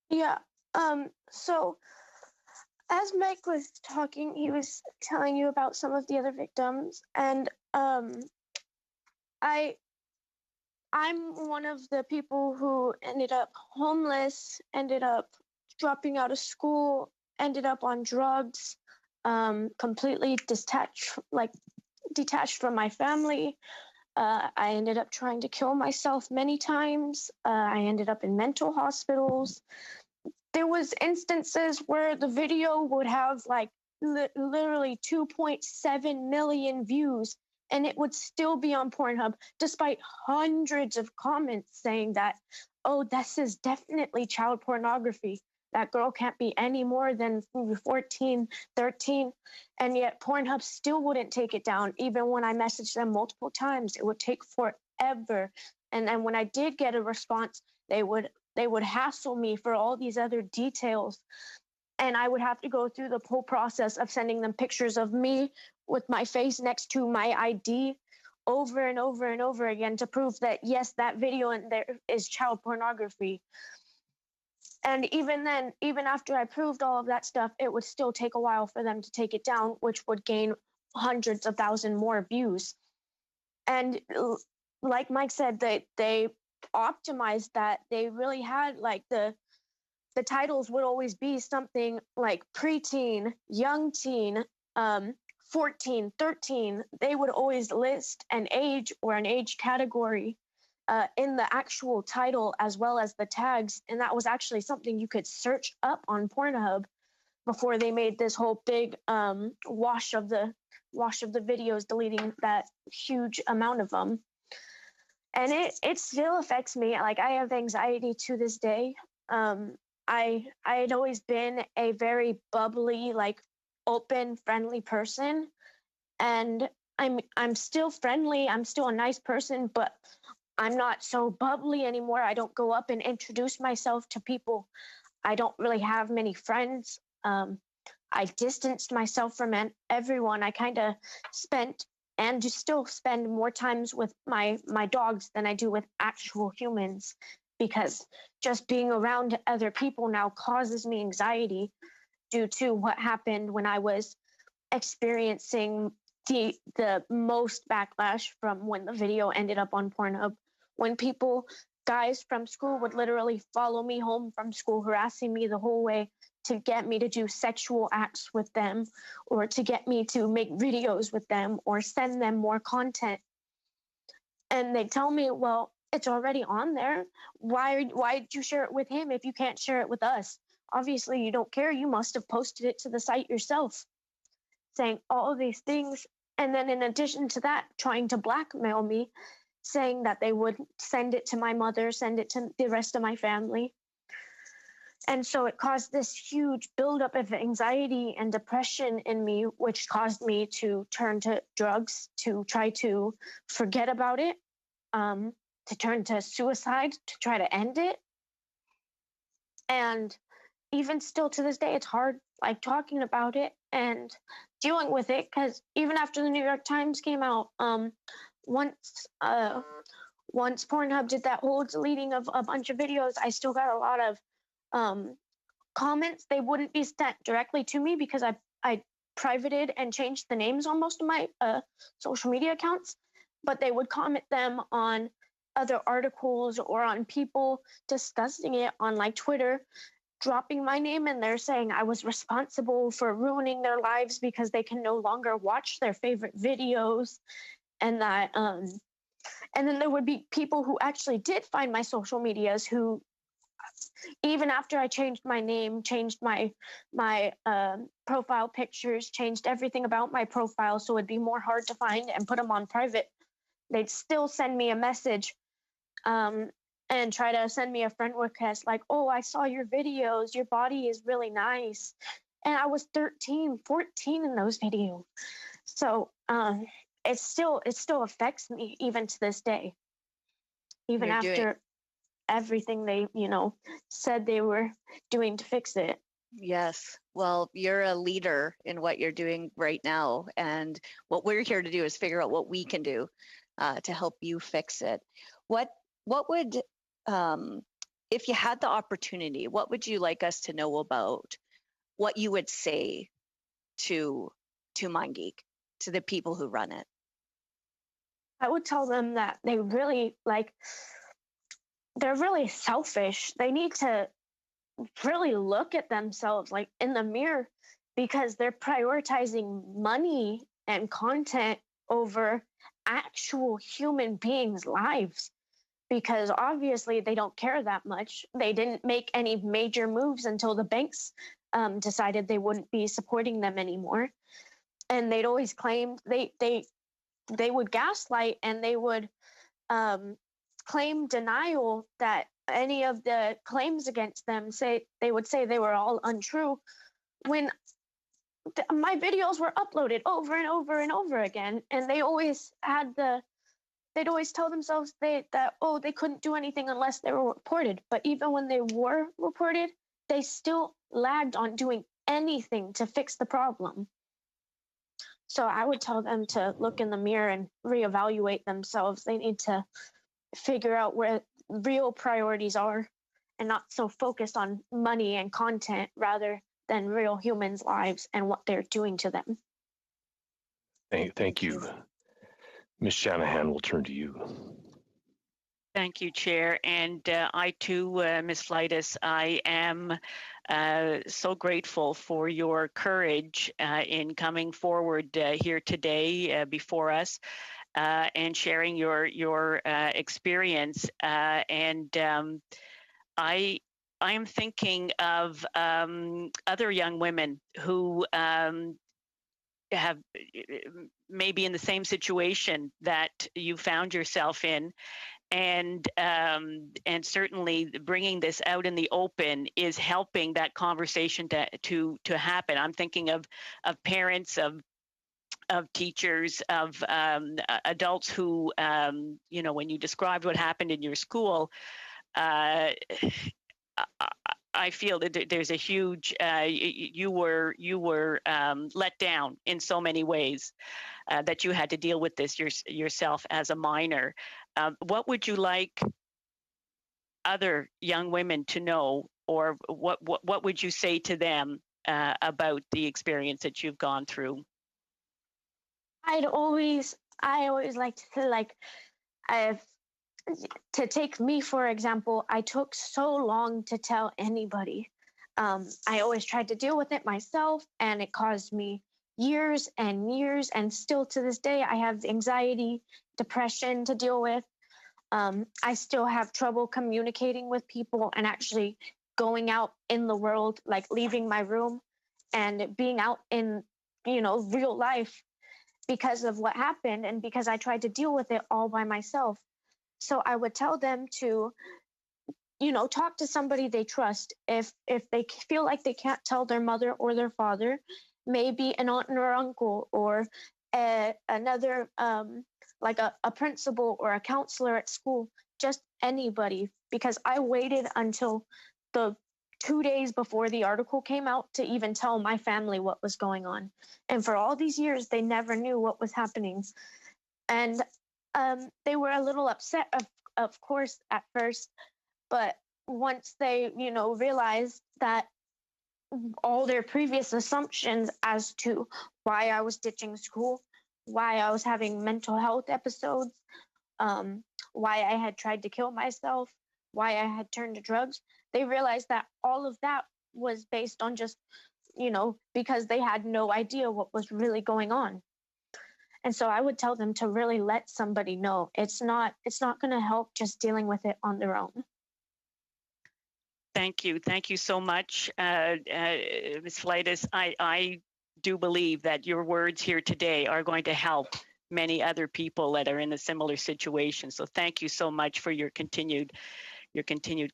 Speaker 2: Yeah. So as Mike was talking, he was telling you about some of the other victims, and I'm one of the people who ended up homeless, ended up dropping out of school, ended up on drugs, completely detached from my family. I ended up trying to kill myself many times. I ended up in mental hospitals. There was instances where the video would have like literally 2.7 million views, and it would still be on Pornhub despite hundreds of comments saying that, oh, this is definitely child pornography. That girl can't be any more than 14, 13. And yet Pornhub still wouldn't take it down. Even when I messaged them multiple times, it would take forever. And then when I did get a response, they would hassle me for all these other details. And I would have to go through the whole process of sending them pictures of me with my face next to my ID over and over and over again to prove that, yes, that video in there is child pornography. And even then, even after I proved all of that stuff, it would still take a while for them to take it down, which would gain hundreds of thousands more views. And like Mike said, they optimized that. They really had like the titles would always be something like preteen, young teen, 14, 13. They would always list an age or an age category in the actual title as well as the tags. And that was actually something you could search up on Pornhub before they made this whole big wash of the videos, deleting that huge amount of them. And it still affects me. Like, I have anxiety to this day. I had always been a very bubbly, like open, friendly person. And I'm still friendly. I'm still a nice person, but I'm not so bubbly anymore. I don't go up and introduce myself to people. I don't really have many friends. I distanced myself from everyone. I kind of spent and just still spend more times with my dogs than I do with actual humans, because just being around other people now causes me anxiety due to what happened when I was experiencing the most backlash from when the video ended up on Pornhub. When guys from school would literally follow me home from school, harassing me the whole way to get me to do sexual acts with them, or to get me to make videos with them or send them more content. And they tell me, well, it's already on there. Why did you share it with him if you can't share it with us? Obviously, you don't care. You must have posted it to the site yourself, saying all of these things. And then in addition to that, trying to blackmail me, saying that they would send it to my mother, send it to the rest of my family. And so it caused this huge buildup of anxiety and depression in me, which caused me to turn to drugs, to try to forget about it, to turn to suicide, to try to end it. And even still to this day, it's hard like talking about it and dealing with it, because even after the New York Times came out, once once Pornhub did that whole deleting of a bunch of videos, I still got a lot of comments. They wouldn't be sent directly to me because I privated and changed the names on most of my social media accounts, but they would comment them on other articles or on people discussing it on like Twitter, dropping my name in there saying I was responsible for ruining their lives because they can no longer watch their favorite videos, and that and then there would be people who actually did find my social medias who, even after I changed my name, changed my profile pictures, changed everything about my profile so it'd be more hard to find and put them on private, they'd still send me a message and try to send me a friend request like, oh, I saw your videos, your body is really nice. And I was 13, 14 in those videos. So it still affects me even to this day, even
Speaker 4: You're
Speaker 2: after everything they, said they were doing to fix it.
Speaker 4: Yes. Well, you're a leader in what you're doing right now. And what we're here to do is figure out what we can do to help you fix it. What would, if you had the opportunity, what would you like us to know about what you would say to MindGeek, to the people who run it?
Speaker 2: I would tell them that they really they're really selfish. They need to really look at themselves like in the mirror, because they're prioritizing money and content over actual human beings' lives, because obviously they don't care that much. They didn't make any major moves until the banks decided they wouldn't be supporting them anymore. And they'd always claim they would gaslight, and they would claim denial that any of the claims against them they were all untrue, when my videos were uploaded over and over and over again, and they'd always tell themselves that they couldn't do anything unless they were reported. But even when they were reported, they still lagged on doing anything to fix the problem. So I would tell them to look in the mirror and reevaluate themselves. They need to figure out where real priorities are and not so focused on money and content rather than real humans' lives and what they're doing to them.
Speaker 1: Thank you. Ms. Shanahan, we'll turn to you.
Speaker 5: Thank you, Chair. And I too, Ms. Fleitas, I am so grateful for your courage in coming forward here today before us and sharing your experience. And I am thinking of other young women who have maybe in the same situation that you found yourself in. And certainly bringing this out in the open is helping that conversation to happen. I'm thinking of parents, of teachers, of adults who, when you described what happened in your school, I feel that there's a huge, you were let down in so many ways that you had to deal with this yourself as a minor. What would you like other young women to know, or what would you say to them about the experience that you've gone through?
Speaker 2: I always like to say, to take me, for example, I took so long to tell anybody. I always tried to deal with it myself, and it caused me years and years. And still to this day, I have anxiety, depression to deal with. I still have trouble communicating with people and actually going out in the world, like leaving my room and being out in, real life, because of what happened and because I tried to deal with it all by myself. So I would tell them to, talk to somebody they trust. If they feel like they can't tell their mother or their father, maybe an aunt or uncle, or another, like a principal or a counselor at school, just anybody. Because I waited until the 2 days before the article came out to even tell my family what was going on. And for all these years, they never knew what was happening. And they were a little upset, of course, at first. But once they, realized that all their previous assumptions as to why I was ditching school, why I was having mental health episodes, why I had tried to kill myself, why I had turned to drugs, they realized that all of that was based on just, because they had no idea what was really going on. And so I would tell them to really let somebody know. It's not going to help just dealing with it on their own.
Speaker 5: Thank you. Thank you so much, Ms. Fleitas. I do believe that your words here today are going to help many other people that are in a similar situation. So thank you so much for your continued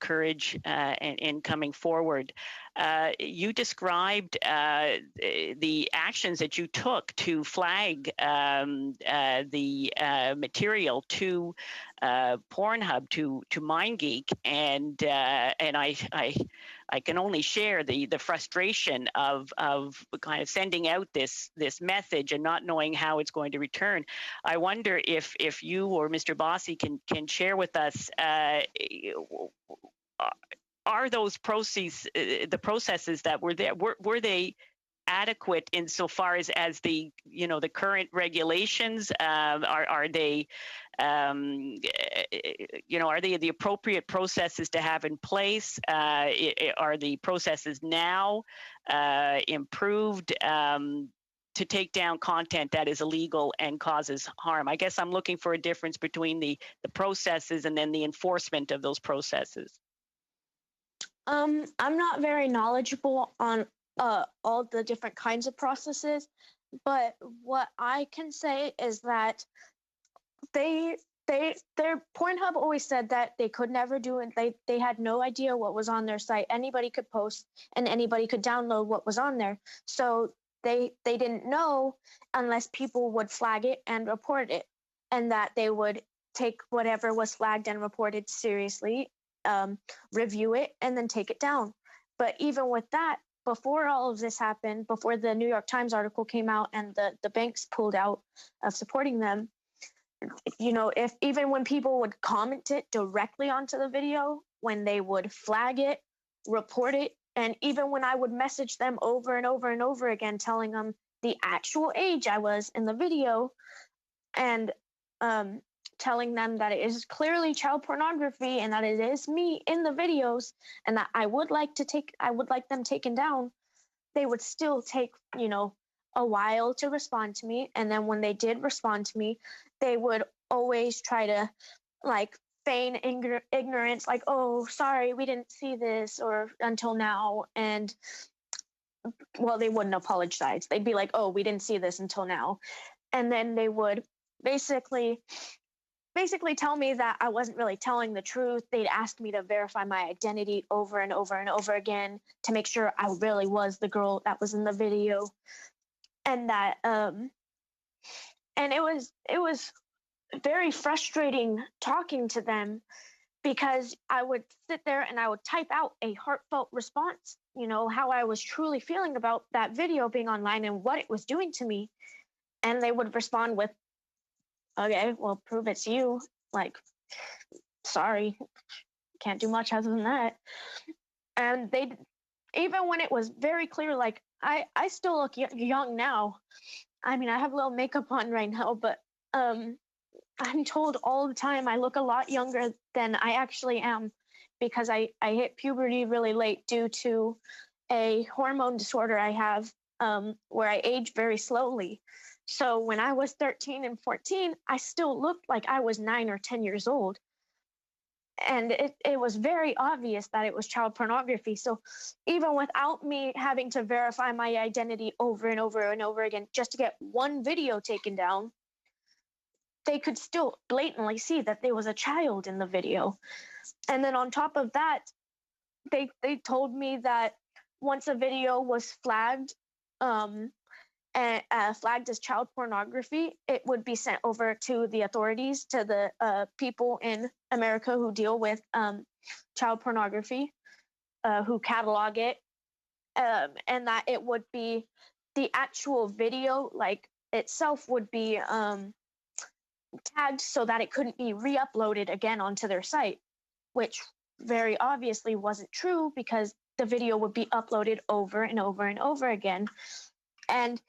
Speaker 5: courage in coming forward. You described the actions that you took to flag the material to Pornhub, to MindGeek, and I can only share the frustration of kind of sending out this message and not knowing how it's going to return. I wonder if you or Mr. Bossy can share with us, are those the processes that were there, were they adequate insofar as the the current regulations? Are they are they the appropriate processes to have in place? Are the processes now improved to take down content that is illegal and causes harm? I guess I'm looking for a difference between the processes and then the enforcement of those processes.
Speaker 2: I'm not very knowledgeable on all the different kinds of processes, but what I can say is that their Pornhub always said that they could never do it. They had no idea what was on their site. Anybody could post and anybody could download what was on there. So they didn't know unless people would flag it and report it, and that they would take whatever was flagged and reported seriously, review it, and then take it down. But even with that, before all of this happened, before the New York Times article came out and the banks pulled out of supporting them, if even when people would comment it directly onto the video, when they would flag it, report it, and even when I would message them over and over and over again, telling them the actual age I was in the video, and telling them that it is clearly child pornography and that it is me in the videos, and that I would like them taken down, they would still take, a while to respond to me. And then when they did respond to me, they would always try to feign ignorance, like, oh, sorry, we didn't see this, or until now. And well, they wouldn't apologize. They'd be like, oh, we didn't see this until now. And then they would basically tell me that I wasn't really telling the truth. They'd ask me to verify my identity over and over and over again to make sure I really was the girl that was in the video. And that and it was very frustrating talking to them, because I would sit there and I would type out a heartfelt response, how I was truly feeling about that video being online and what it was doing to me. And they would respond with, okay, well, prove it's you. Like, sorry, can't do much other than that. And they, even when it was very clear, like, I still look young now. I mean, I have a little makeup on right now, but I'm told all the time I look a lot younger than I actually am, because I hit puberty really late due to a hormone disorder I have, where I age very slowly. So when I was 13 and 14, I still looked like I was 9 or 10 years old. And it was very obvious that it was child pornography. So even without me having to verify my identity over and over and over again just to get one video taken down, they could still blatantly see that there was a child in the video. And then on top of that, they told me that once a video was flagged, flagged as child pornography, it would be sent over to the authorities, to the people in America who deal with child pornography, who catalog it, and that it would be the actual video, like itself, would be tagged so that it couldn't be re-uploaded again onto their site, which very obviously wasn't true because the video would be uploaded over and over and over again. And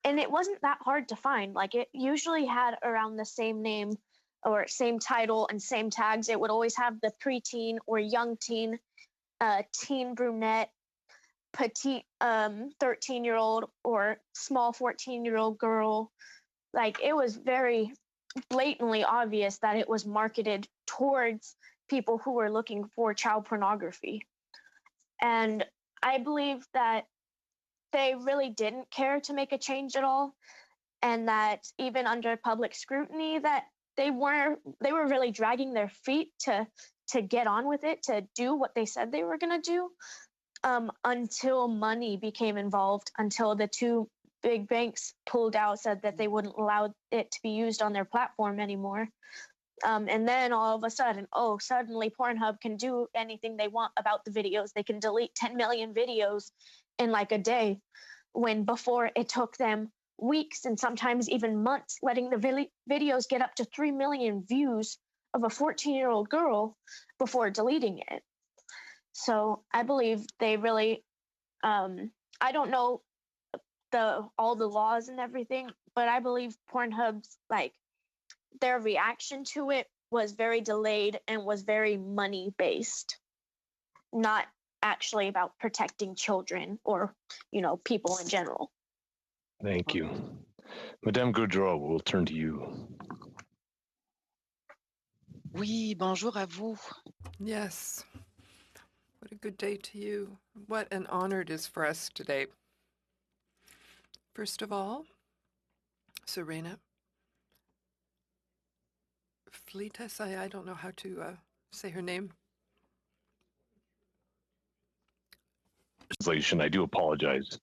Speaker 2: it wasn't that hard to find. Like, it usually had around the same name or same title and same tags. It would always have the preteen or young teen, teen brunette, petite 13-year-old, or small 14-year-old girl. Like, it was very blatantly obvious that it was marketed towards people who were looking for child pornography. And I believe that they really didn't care to make a change at all, and that even under public scrutiny, that they were really dragging their feet to get on with it, to do what they said they were going to do, until money became involved, until the two big banks pulled out, said that they wouldn't allow it to be used on their platform anymore. And then all of a sudden, suddenly Pornhub can do anything they want about the videos. They can delete 10 million videos in like a day, when before it took them weeks and sometimes even months, letting the videos get up to 3 million views of a 14-year-old girl before deleting it. So I believe they really, I don't know all the laws and everything, but I believe Pornhub's, like, their reaction to it was very delayed and was very money based, not actually about protecting children or, people in general.
Speaker 1: Thank you. Madame Gaudreau, we'll turn to you.
Speaker 6: Oui, bonjour à vous.
Speaker 7: Yes. What a good day to you. What an honor it is for us today. First of all, Serena Fleitas, I don't know how to say her name.
Speaker 1: Translation, I do apologize.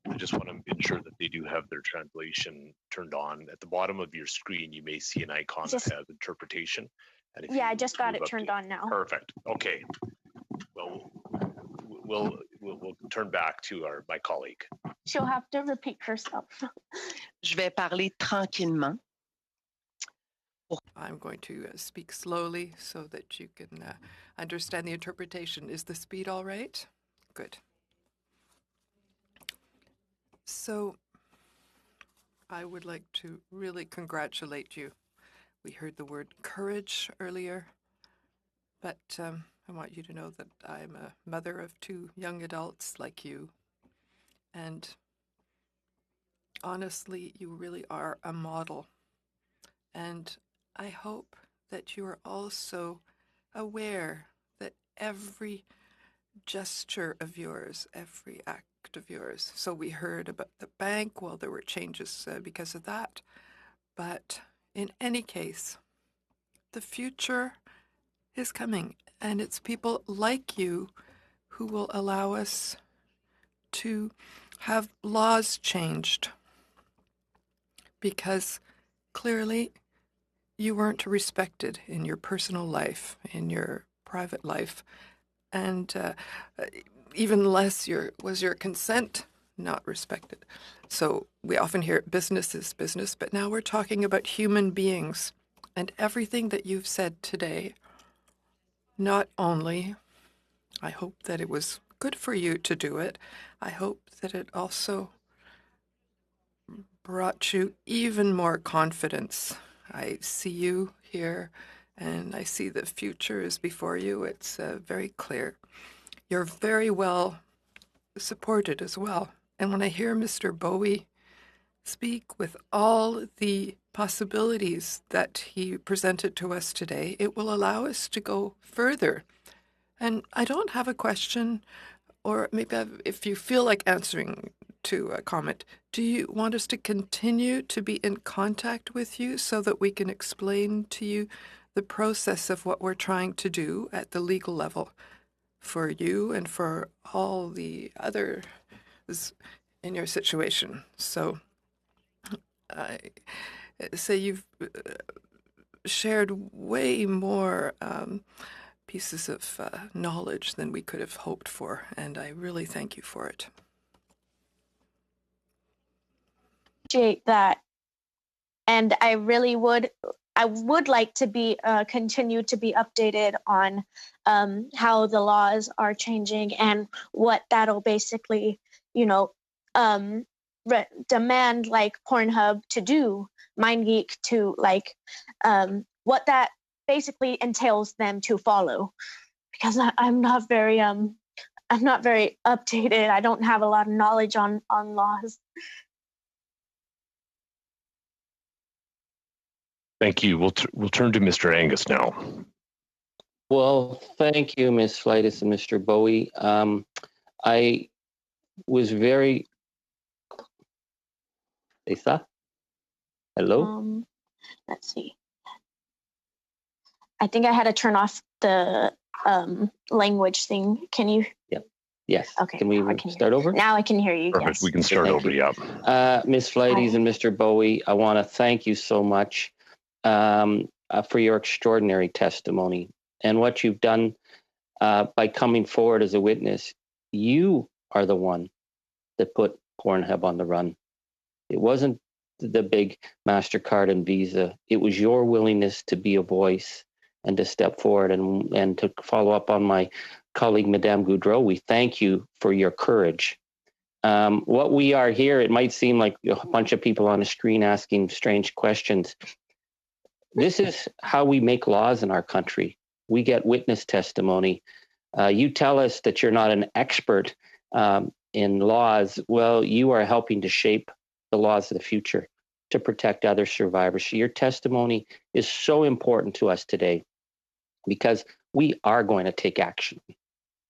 Speaker 1: I just want to ensure that they do have their translation turned on. At the bottom of your screen, you may see an icon that has interpretation. And if
Speaker 2: I just got it turned on now.
Speaker 1: Perfect. Okay. Well, we'll turn back to my colleague.
Speaker 2: She'll have to repeat herself.
Speaker 6: Je vais parler tranquillement.
Speaker 7: I'm going to speak slowly so that you can understand the interpretation. Is the speed all right? Good. So I would like to really congratulate you. We heard the word courage earlier, but I want you to know that I'm a mother of 2 young adults like you. And honestly, you really are a model. And I hope that you are also aware that every gesture of yours, every act of yours. So we heard about the bank. Well, there were changes because of that. But in any case, the future is coming, and it's people like you who will allow us to have laws changed, because clearly you weren't respected in your personal life, in your private life, and even less was your consent not respected. So we often hear business is business, but now we're talking about human beings. And everything that you've said today, not only, I hope that it was good for you to do it, I hope that it also brought you even more confidence. I see you here, and I see the future is before you. It's very clear. You're very well supported as well. And when I hear Mr. Bowie speak with all the possibilities that he presented to us today, it will allow us to go further. And I don't have a question, or maybe if you feel like answering to a comment, do you want us to continue to be in contact with you so that we can explain to you the process of what we're trying to do at the legal level for you and for all the others in your situation? So I say you've shared way more pieces of knowledge than we could have hoped for, and I really thank you for it.
Speaker 2: Appreciate that, and I would like to be continue to be updated on how the laws are changing and what that'll basically, demand like Pornhub to do, MindGeek to like what that basically entails them to follow, because I'm not very updated. I don't have a lot of knowledge on laws.
Speaker 1: Thank you. We'll turn to Mr. Angus now.
Speaker 8: Well, thank you, Ms. Fleitas and Mr. Bowie. I was very... Lisa? Hello?
Speaker 2: Let's see. I think I had to turn off the language thing. Can you?
Speaker 8: Yep. Yes.
Speaker 2: Okay.
Speaker 8: Can we start over?
Speaker 2: Now I can hear you.
Speaker 1: Perfect.
Speaker 2: Yes.
Speaker 1: We can start over.
Speaker 8: You.
Speaker 1: Yeah.
Speaker 8: Ms. Fleitas and Mr. Bowie, I want to thank you so much for your extraordinary testimony and what you've done by coming forward as a witness. You are the one that put Pornhub on the run. It wasn't the big MasterCard and Visa. It was your willingness to be a voice and to step forward. And to follow up on my colleague, Madame Goudreau, we thank you for your courage. What we are here, it might seem like a bunch of people on a screen asking strange questions. This is how we make laws in our country. We get witness testimony. You tell us that you're not an expert in laws. Well, you are helping to shape the laws of the future to protect other survivors. So your testimony is so important to us today because we are going to take action.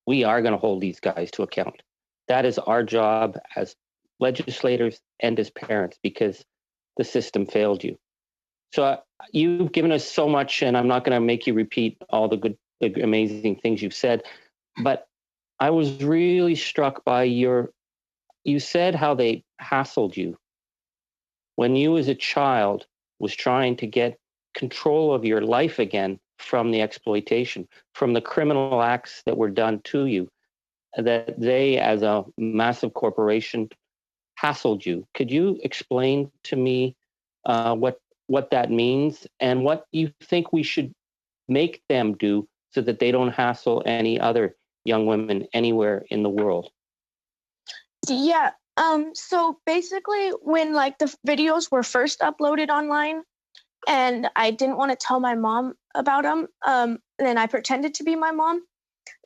Speaker 8: We are going to hold these guys to account. That is our job as legislators and as parents because the system failed you. So you've given us so much, and I'm not going to make you repeat all the good, amazing things you've said, but I was really struck by you said how they hassled you when you as a child was trying to get control of your life again from the exploitation, from the criminal acts that were done to you, that they as a massive corporation hassled you. Could you explain to me what that means and what you think we should make them do so that they don't hassle any other young women anywhere in the world?
Speaker 2: Yeah. So basically when like the videos were first uploaded online and I didn't want to tell my mom about them, then I pretended to be my mom.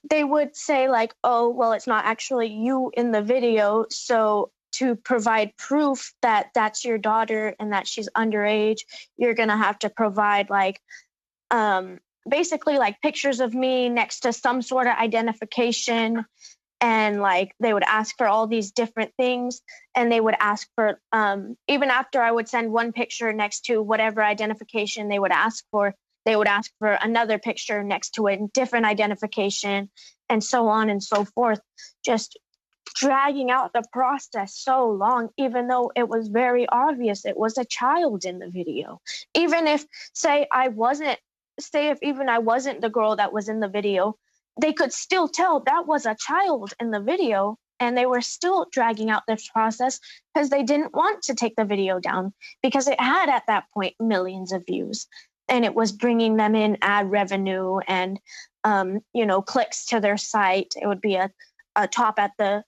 Speaker 2: They would say like, oh, well, it's not actually you in the video. So to provide proof that that's your daughter and that she's underage, you're going to have to provide like, basically like pictures of me next to some sort of identification. And like they would ask for all these different things, and they would ask for even after I would send one picture next to whatever identification they would ask for another picture next to a different identification, and so on and so forth, just dragging out the process so long, even though it was very obvious it was a child in the video. Even if I wasn't the girl that was in the video, they could still tell that was a child in the video, and they were still dragging out this process because they didn't want to take the video down because it had at that point millions of views and it was bringing them in ad revenue and clicks to their site. It would be a top at the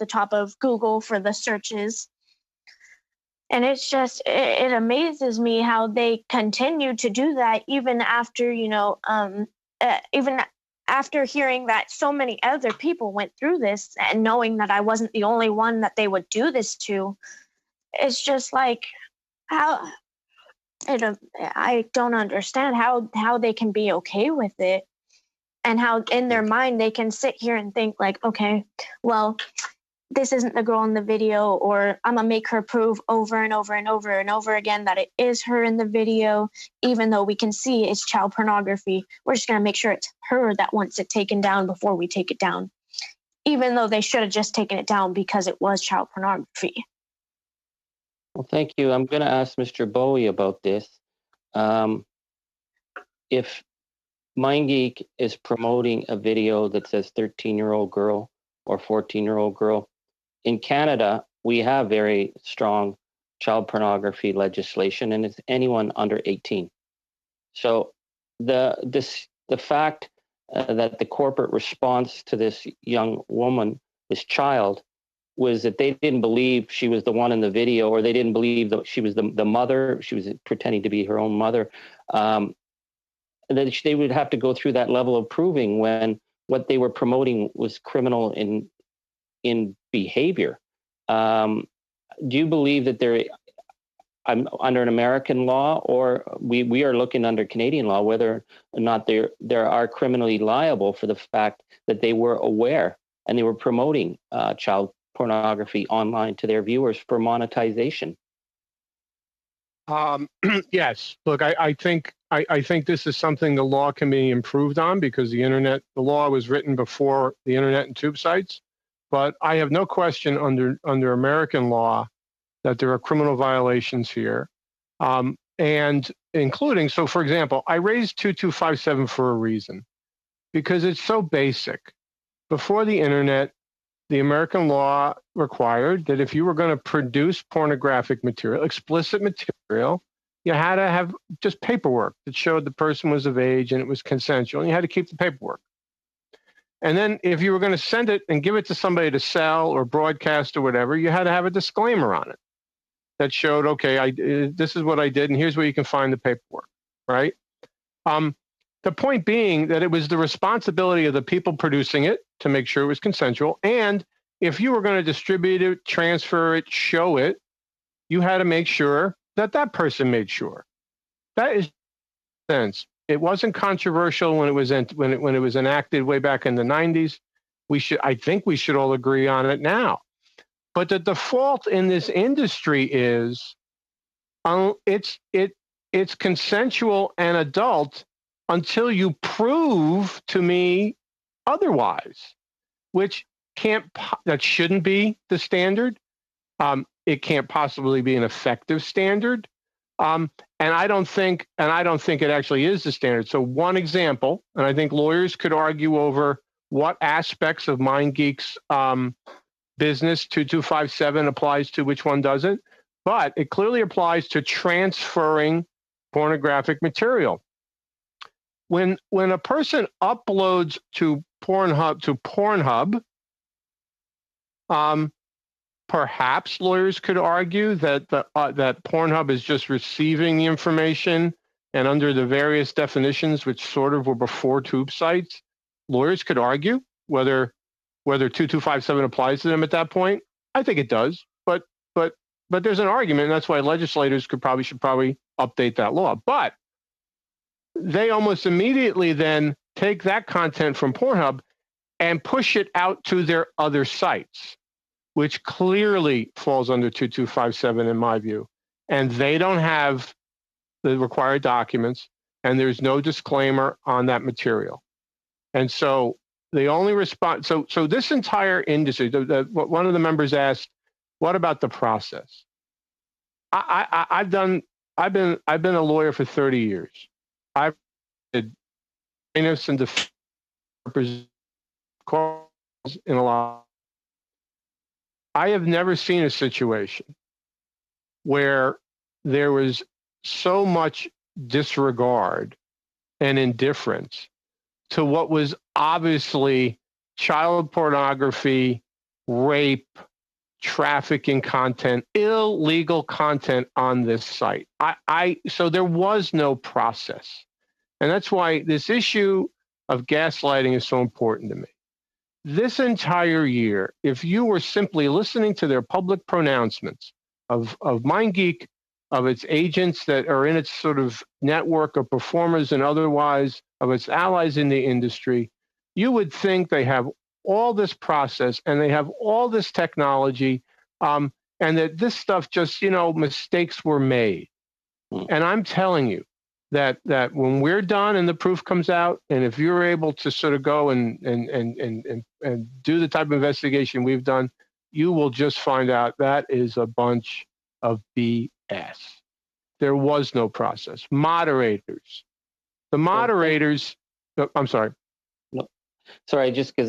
Speaker 2: top of Google for the searches. And it's just, it amazes me how they continue to do that even after, even after hearing that so many other people went through this and knowing that I wasn't the only one that they would do this to. It's just like, how, I don't understand how they can be okay with it, and how in their mind they can sit here and think like, okay, well, this isn't the girl in the video, or I'm gonna make her prove over and over and over and over again that it is her in the video, even though we can see it's child pornography. We're just gonna make sure it's her that wants it taken down before we take it down, even though they should have just taken it down because it was child pornography.
Speaker 8: Well, thank you. I'm going to ask Mr. Bowie about this. If MindGeek is promoting a video that says 13-year-old girl or 14-year-old girl. In Canada, we have very strong child pornography legislation, and it's anyone under 18. So the fact that the corporate response to this young woman, this child, was that they didn't believe she was the one in the video, or they didn't believe that she was the mother. She was pretending to be her own mother. That they would have to go through that level of proving when what they were promoting was criminal in behavior. Do you believe that I'm under an American law, or we are looking under Canadian law, whether or not they are criminally liable for the fact that they were aware and they were promoting child pornography online to their viewers for monetization?
Speaker 3: Yes. Look, I think this is something the law can be improved on, because the law was written before the internet and tube sites. But I have no question under American law that there are criminal violations here, and including, so for example, I raised 2257 for a reason, because it's so basic. Before the internet, the American law required that if you were going to produce pornographic material, explicit material, you had to have just paperwork that showed the person was of age and it was consensual, and you had to keep the paperwork. And then if you were going to send it and give it to somebody to sell or broadcast or whatever, you had to have a disclaimer on it that showed, okay, this is what I did, and here's where you can find the paperwork, right? The point being that it was the responsibility of the people producing it to make sure it was consensual. And if you were going to distribute it, transfer it, show it, you had to make sure that that person made sure. That is sense. It wasn't controversial when it was enacted way back in the 90s. I think we should all agree on it now. But the default in this industry is it's consensual and adult until you prove to me otherwise, which that shouldn't be the standard. It can't possibly be an effective standard. And I don't think it actually is the standard. So one example, and I think lawyers could argue over what aspects of MindGeek's business 2257 applies to, which one doesn't, but it clearly applies to transferring pornographic material. When a person uploads to Pornhub, perhaps lawyers could argue that that Pornhub is just receiving the information, and under the various definitions, which sort of were before tube sites, lawyers could argue whether 2257 applies to them at that point. I think it does, but there's an argument, and that's why legislators should probably update that law. But they almost immediately then take that content from Pornhub and push it out to their other sites, which clearly falls under 2257 in my view. And they don't have the required documents, and there's no disclaimer on that material. And so the only response, so this entire industry, one of the members asked, what about the process? I've been a lawyer for 30 years. I've did plaintiffs and defendants in a lot. I have never seen a situation where there was so much disregard and indifference to what was obviously child pornography, rape, trafficking content, illegal content on this site. So there was no process. And that's why this issue of gaslighting is so important to me. This entire year, if you were simply listening to their public pronouncements of MindGeek, of its agents that are in its sort of network of performers and otherwise, of its allies in the industry, you would think they have all this process and they have all this technology, and that this stuff just, mistakes were made. And I'm telling you that when we're done and the proof comes out, and if you're able to sort of go and do the type of investigation we've done, you will just find out that is a bunch of BS. There was no process. The moderators I'm sorry.
Speaker 8: No, sorry, just because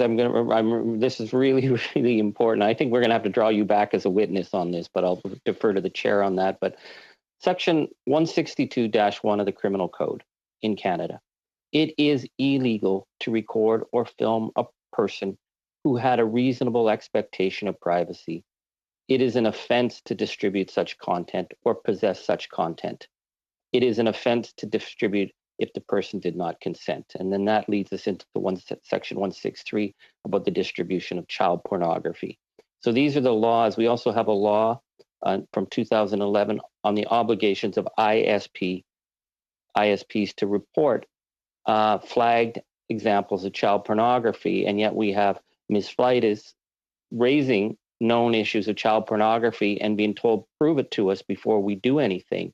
Speaker 8: this is really, really important. I think we're going to have to draw you back as a witness on this, but I'll defer to the chair on that. But Section 162-1 of the Criminal Code in Canada, it is illegal to record or film a person who had a reasonable expectation of privacy. It is an offense to distribute such content or possess such content. It is an offense to distribute if the person did not consent. And then that leads us into Section 163 about the distribution of child pornography. So these are the laws. We also have a law from 2011 on the obligations of ISPs to report flagged examples of child pornography. And yet we have Ms. Fleitas raising known issues of child pornography and being told, prove it to us before we do anything.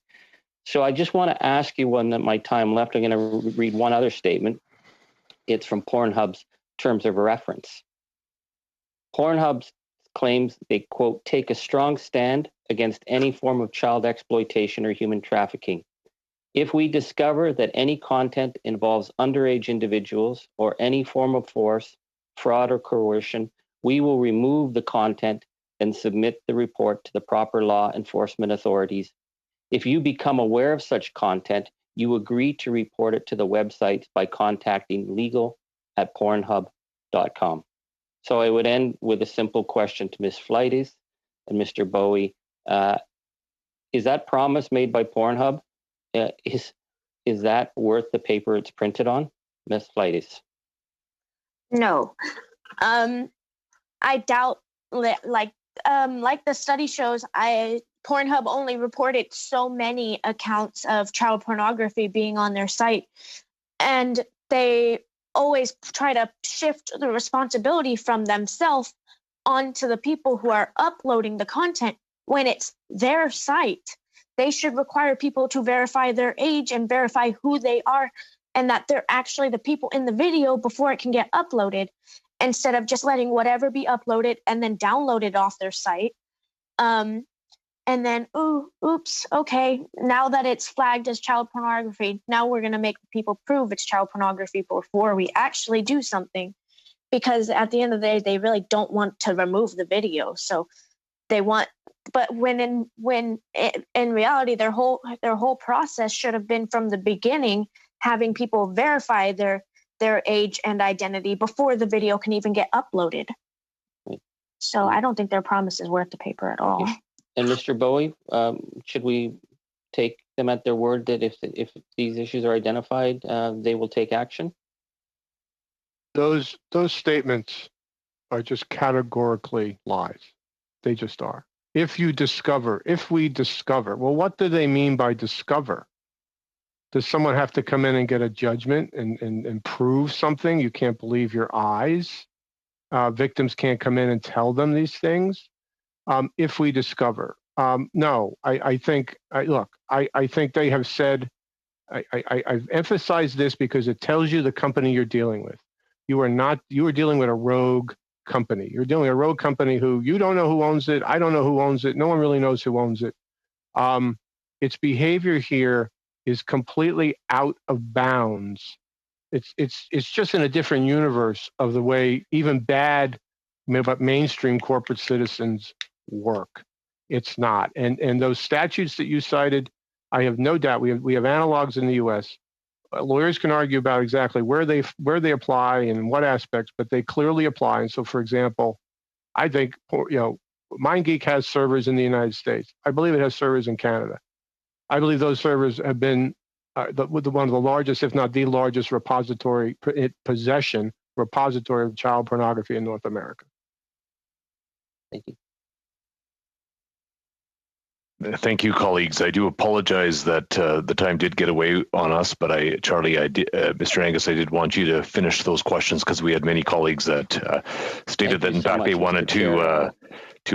Speaker 8: So I just want to ask you, when my time left, I'm going to read one other statement. It's from Pornhub's terms of reference. Pornhub claims they, quote, take a strong stand against any form of child exploitation or human trafficking. If we discover that any content involves underage individuals or any form of force, fraud, or coercion, we will remove the content and submit the report to the proper law enforcement authorities. If you become aware of such content, you agree to report it to the websites by contacting legal@pornhub.com. So I would end with a simple question to Ms. Fleitas and Mr. Bowie. Is that promise made by Pornhub, is that worth the paper it's printed on? Ms. Fleitas.
Speaker 2: No. I doubt, like the study shows, Pornhub only reported so many accounts of child pornography being on their site, and they always try to shift the responsibility from themselves onto the people who are uploading the content when it's their site. They should require people to verify their age and verify who they are and that they're actually the people in the video before it can get uploaded, instead of just letting whatever be uploaded and then downloaded off their site. And then, oops, okay, now that it's flagged as child pornography, now we're going to make people prove it's child pornography before we actually do something. Because at the end of the day, they really don't want to remove the video. So they want, but when in reality, their whole process should have been from the beginning, having people verify their age and identity before the video can even get uploaded. So I don't think their promise is worth the paper at all.
Speaker 8: And Mr. Bowie, should we take them at their word that if these issues are identified, they will take action?
Speaker 3: Those statements are just categorically lies. They just are. If we discover, well, what do they mean by discover? Does someone have to come in and get a judgment and prove something? You can't believe your eyes. Victims can't come in and tell them these things. If we discover, no, I think they have said, I've emphasized this because it tells you the company you're dealing with. You are dealing with a rogue company. You're dealing with a rogue company who you don't know who owns it. I don't know who owns it. No one really knows who owns it. Its behavior here is completely out of bounds. It's just in a different universe of the way even bad, but mainstream corporate citizens work. It's not. And those statutes that you cited, I have no doubt we have analogs in the U.S. Lawyers can argue about exactly where they apply and in what aspects, but they clearly apply. And so, for example, I think MindGeek has servers in the United States. I believe it has servers in Canada. I believe those servers have been one of the largest, if not the largest, repository of child pornography in North America.
Speaker 8: Thank you.
Speaker 1: Thank you, colleagues. I do apologize that the time did get away on us, but Mr. Angus, I did want you to finish those questions because we had many colleagues that stated that in fact they wanted to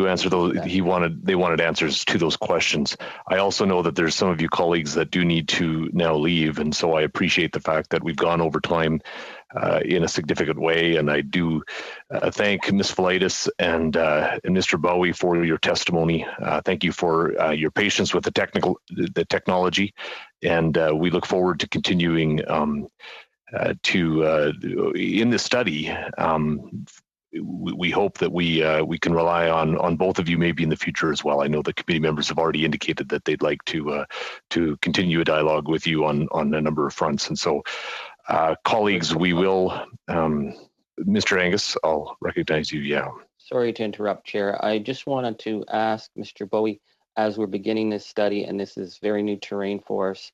Speaker 1: answer those. They wanted answers to those questions. I also know that there's some of you colleagues that do need to now leave, and so I appreciate the fact that we've gone over time in a significant way. And I do thank Ms. Fleitas and Mr. Bowie for your testimony. Thank you for your patience with the technology, and we look forward to continuing in this study. We hope that we can rely on both of you maybe in the future as well. I know the committee members have already indicated that they'd like to continue a dialogue with you on a number of fronts. And so, colleagues, we will. Mr. Angus, I'll recognize you. Yeah.
Speaker 8: Sorry to interrupt, Chair. I just wanted to ask Mr. Bowie, as we're beginning this study, and this is very new terrain for us,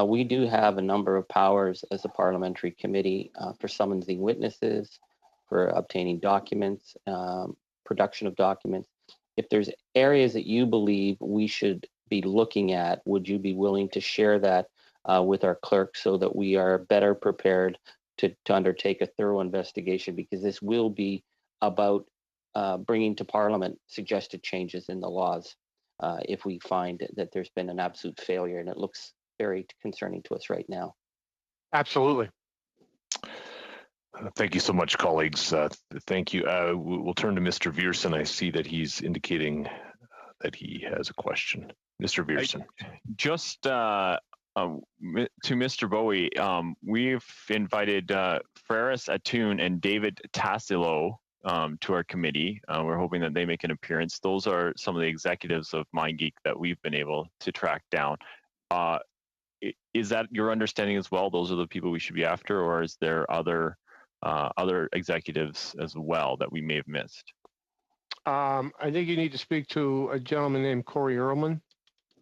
Speaker 8: we do have a number of powers as a parliamentary committee for summoning witnesses, for obtaining documents, production of documents. If there's areas that you believe we should be looking at, would you be willing to share that with our clerk so that we are better prepared to undertake a thorough investigation? Because this will be about bringing to Parliament suggested changes in the laws if we find that there's been an absolute failure, and it looks very concerning to us right now.
Speaker 3: Absolutely.
Speaker 1: Thank you so much, colleagues. Thank you. We'll turn to Mr. Viersen. I see that he's indicating that he has a question. Mr. Viersen.
Speaker 9: Just to Mr. Bowie, we've invited Ferris Atun and David Tassilo to our committee. We're hoping that they make an appearance. Those are some of the executives of MindGeek that we've been able to track down. Is that your understanding as well? Those are the people we should be after, or is there other executives as well that we may have missed?
Speaker 3: I think you need to speak to a gentleman named Corey Earlman,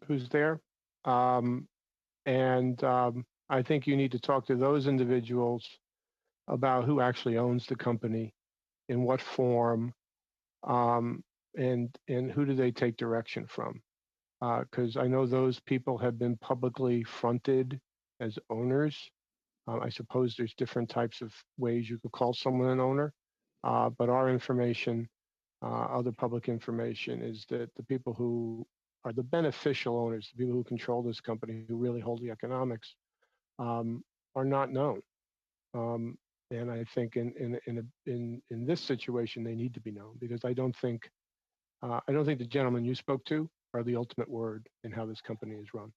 Speaker 3: who's there. I think you need to talk to those individuals about who actually owns the company, in what form, and who do they take direction from? Because I know those people have been publicly fronted as owners. I suppose there's different types of ways you could call someone an owner, but our information, other public information, is that the people who are the beneficial owners, the people who control this company, who really hold the economics, are not known. And I think in this situation they need to be known, because I don't think the gentlemen you spoke to are the ultimate word in how this company is run.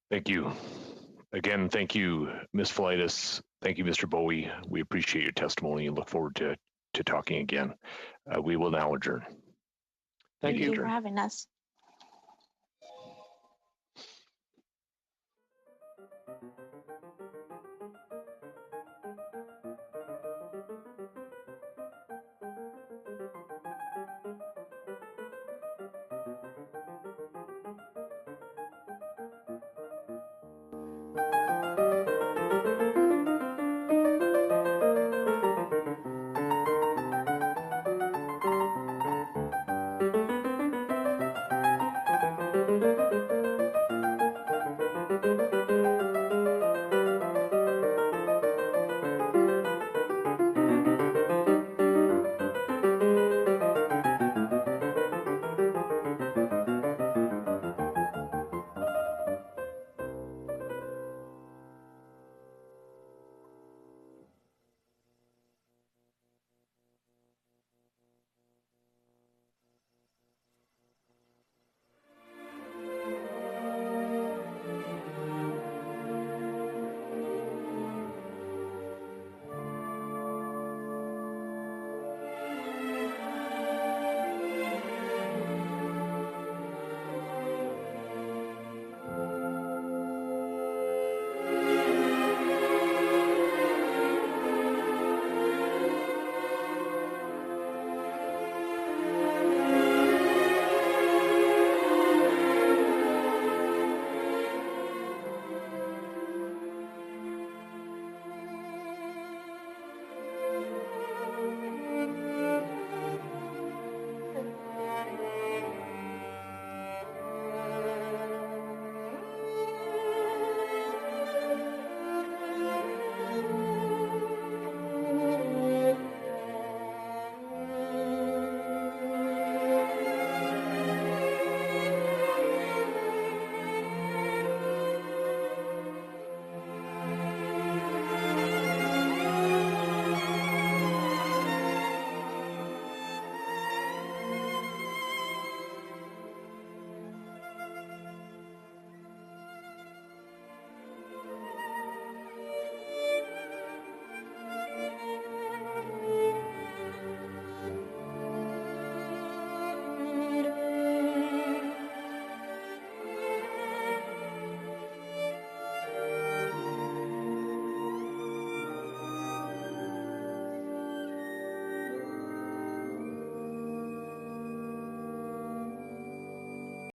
Speaker 1: Thank you. Again, thank you, Ms. Felitis. Thank you, Mr. Bowie. We appreciate your testimony and look forward to talking again. We will now adjourn.
Speaker 3: Thank you
Speaker 2: for having us.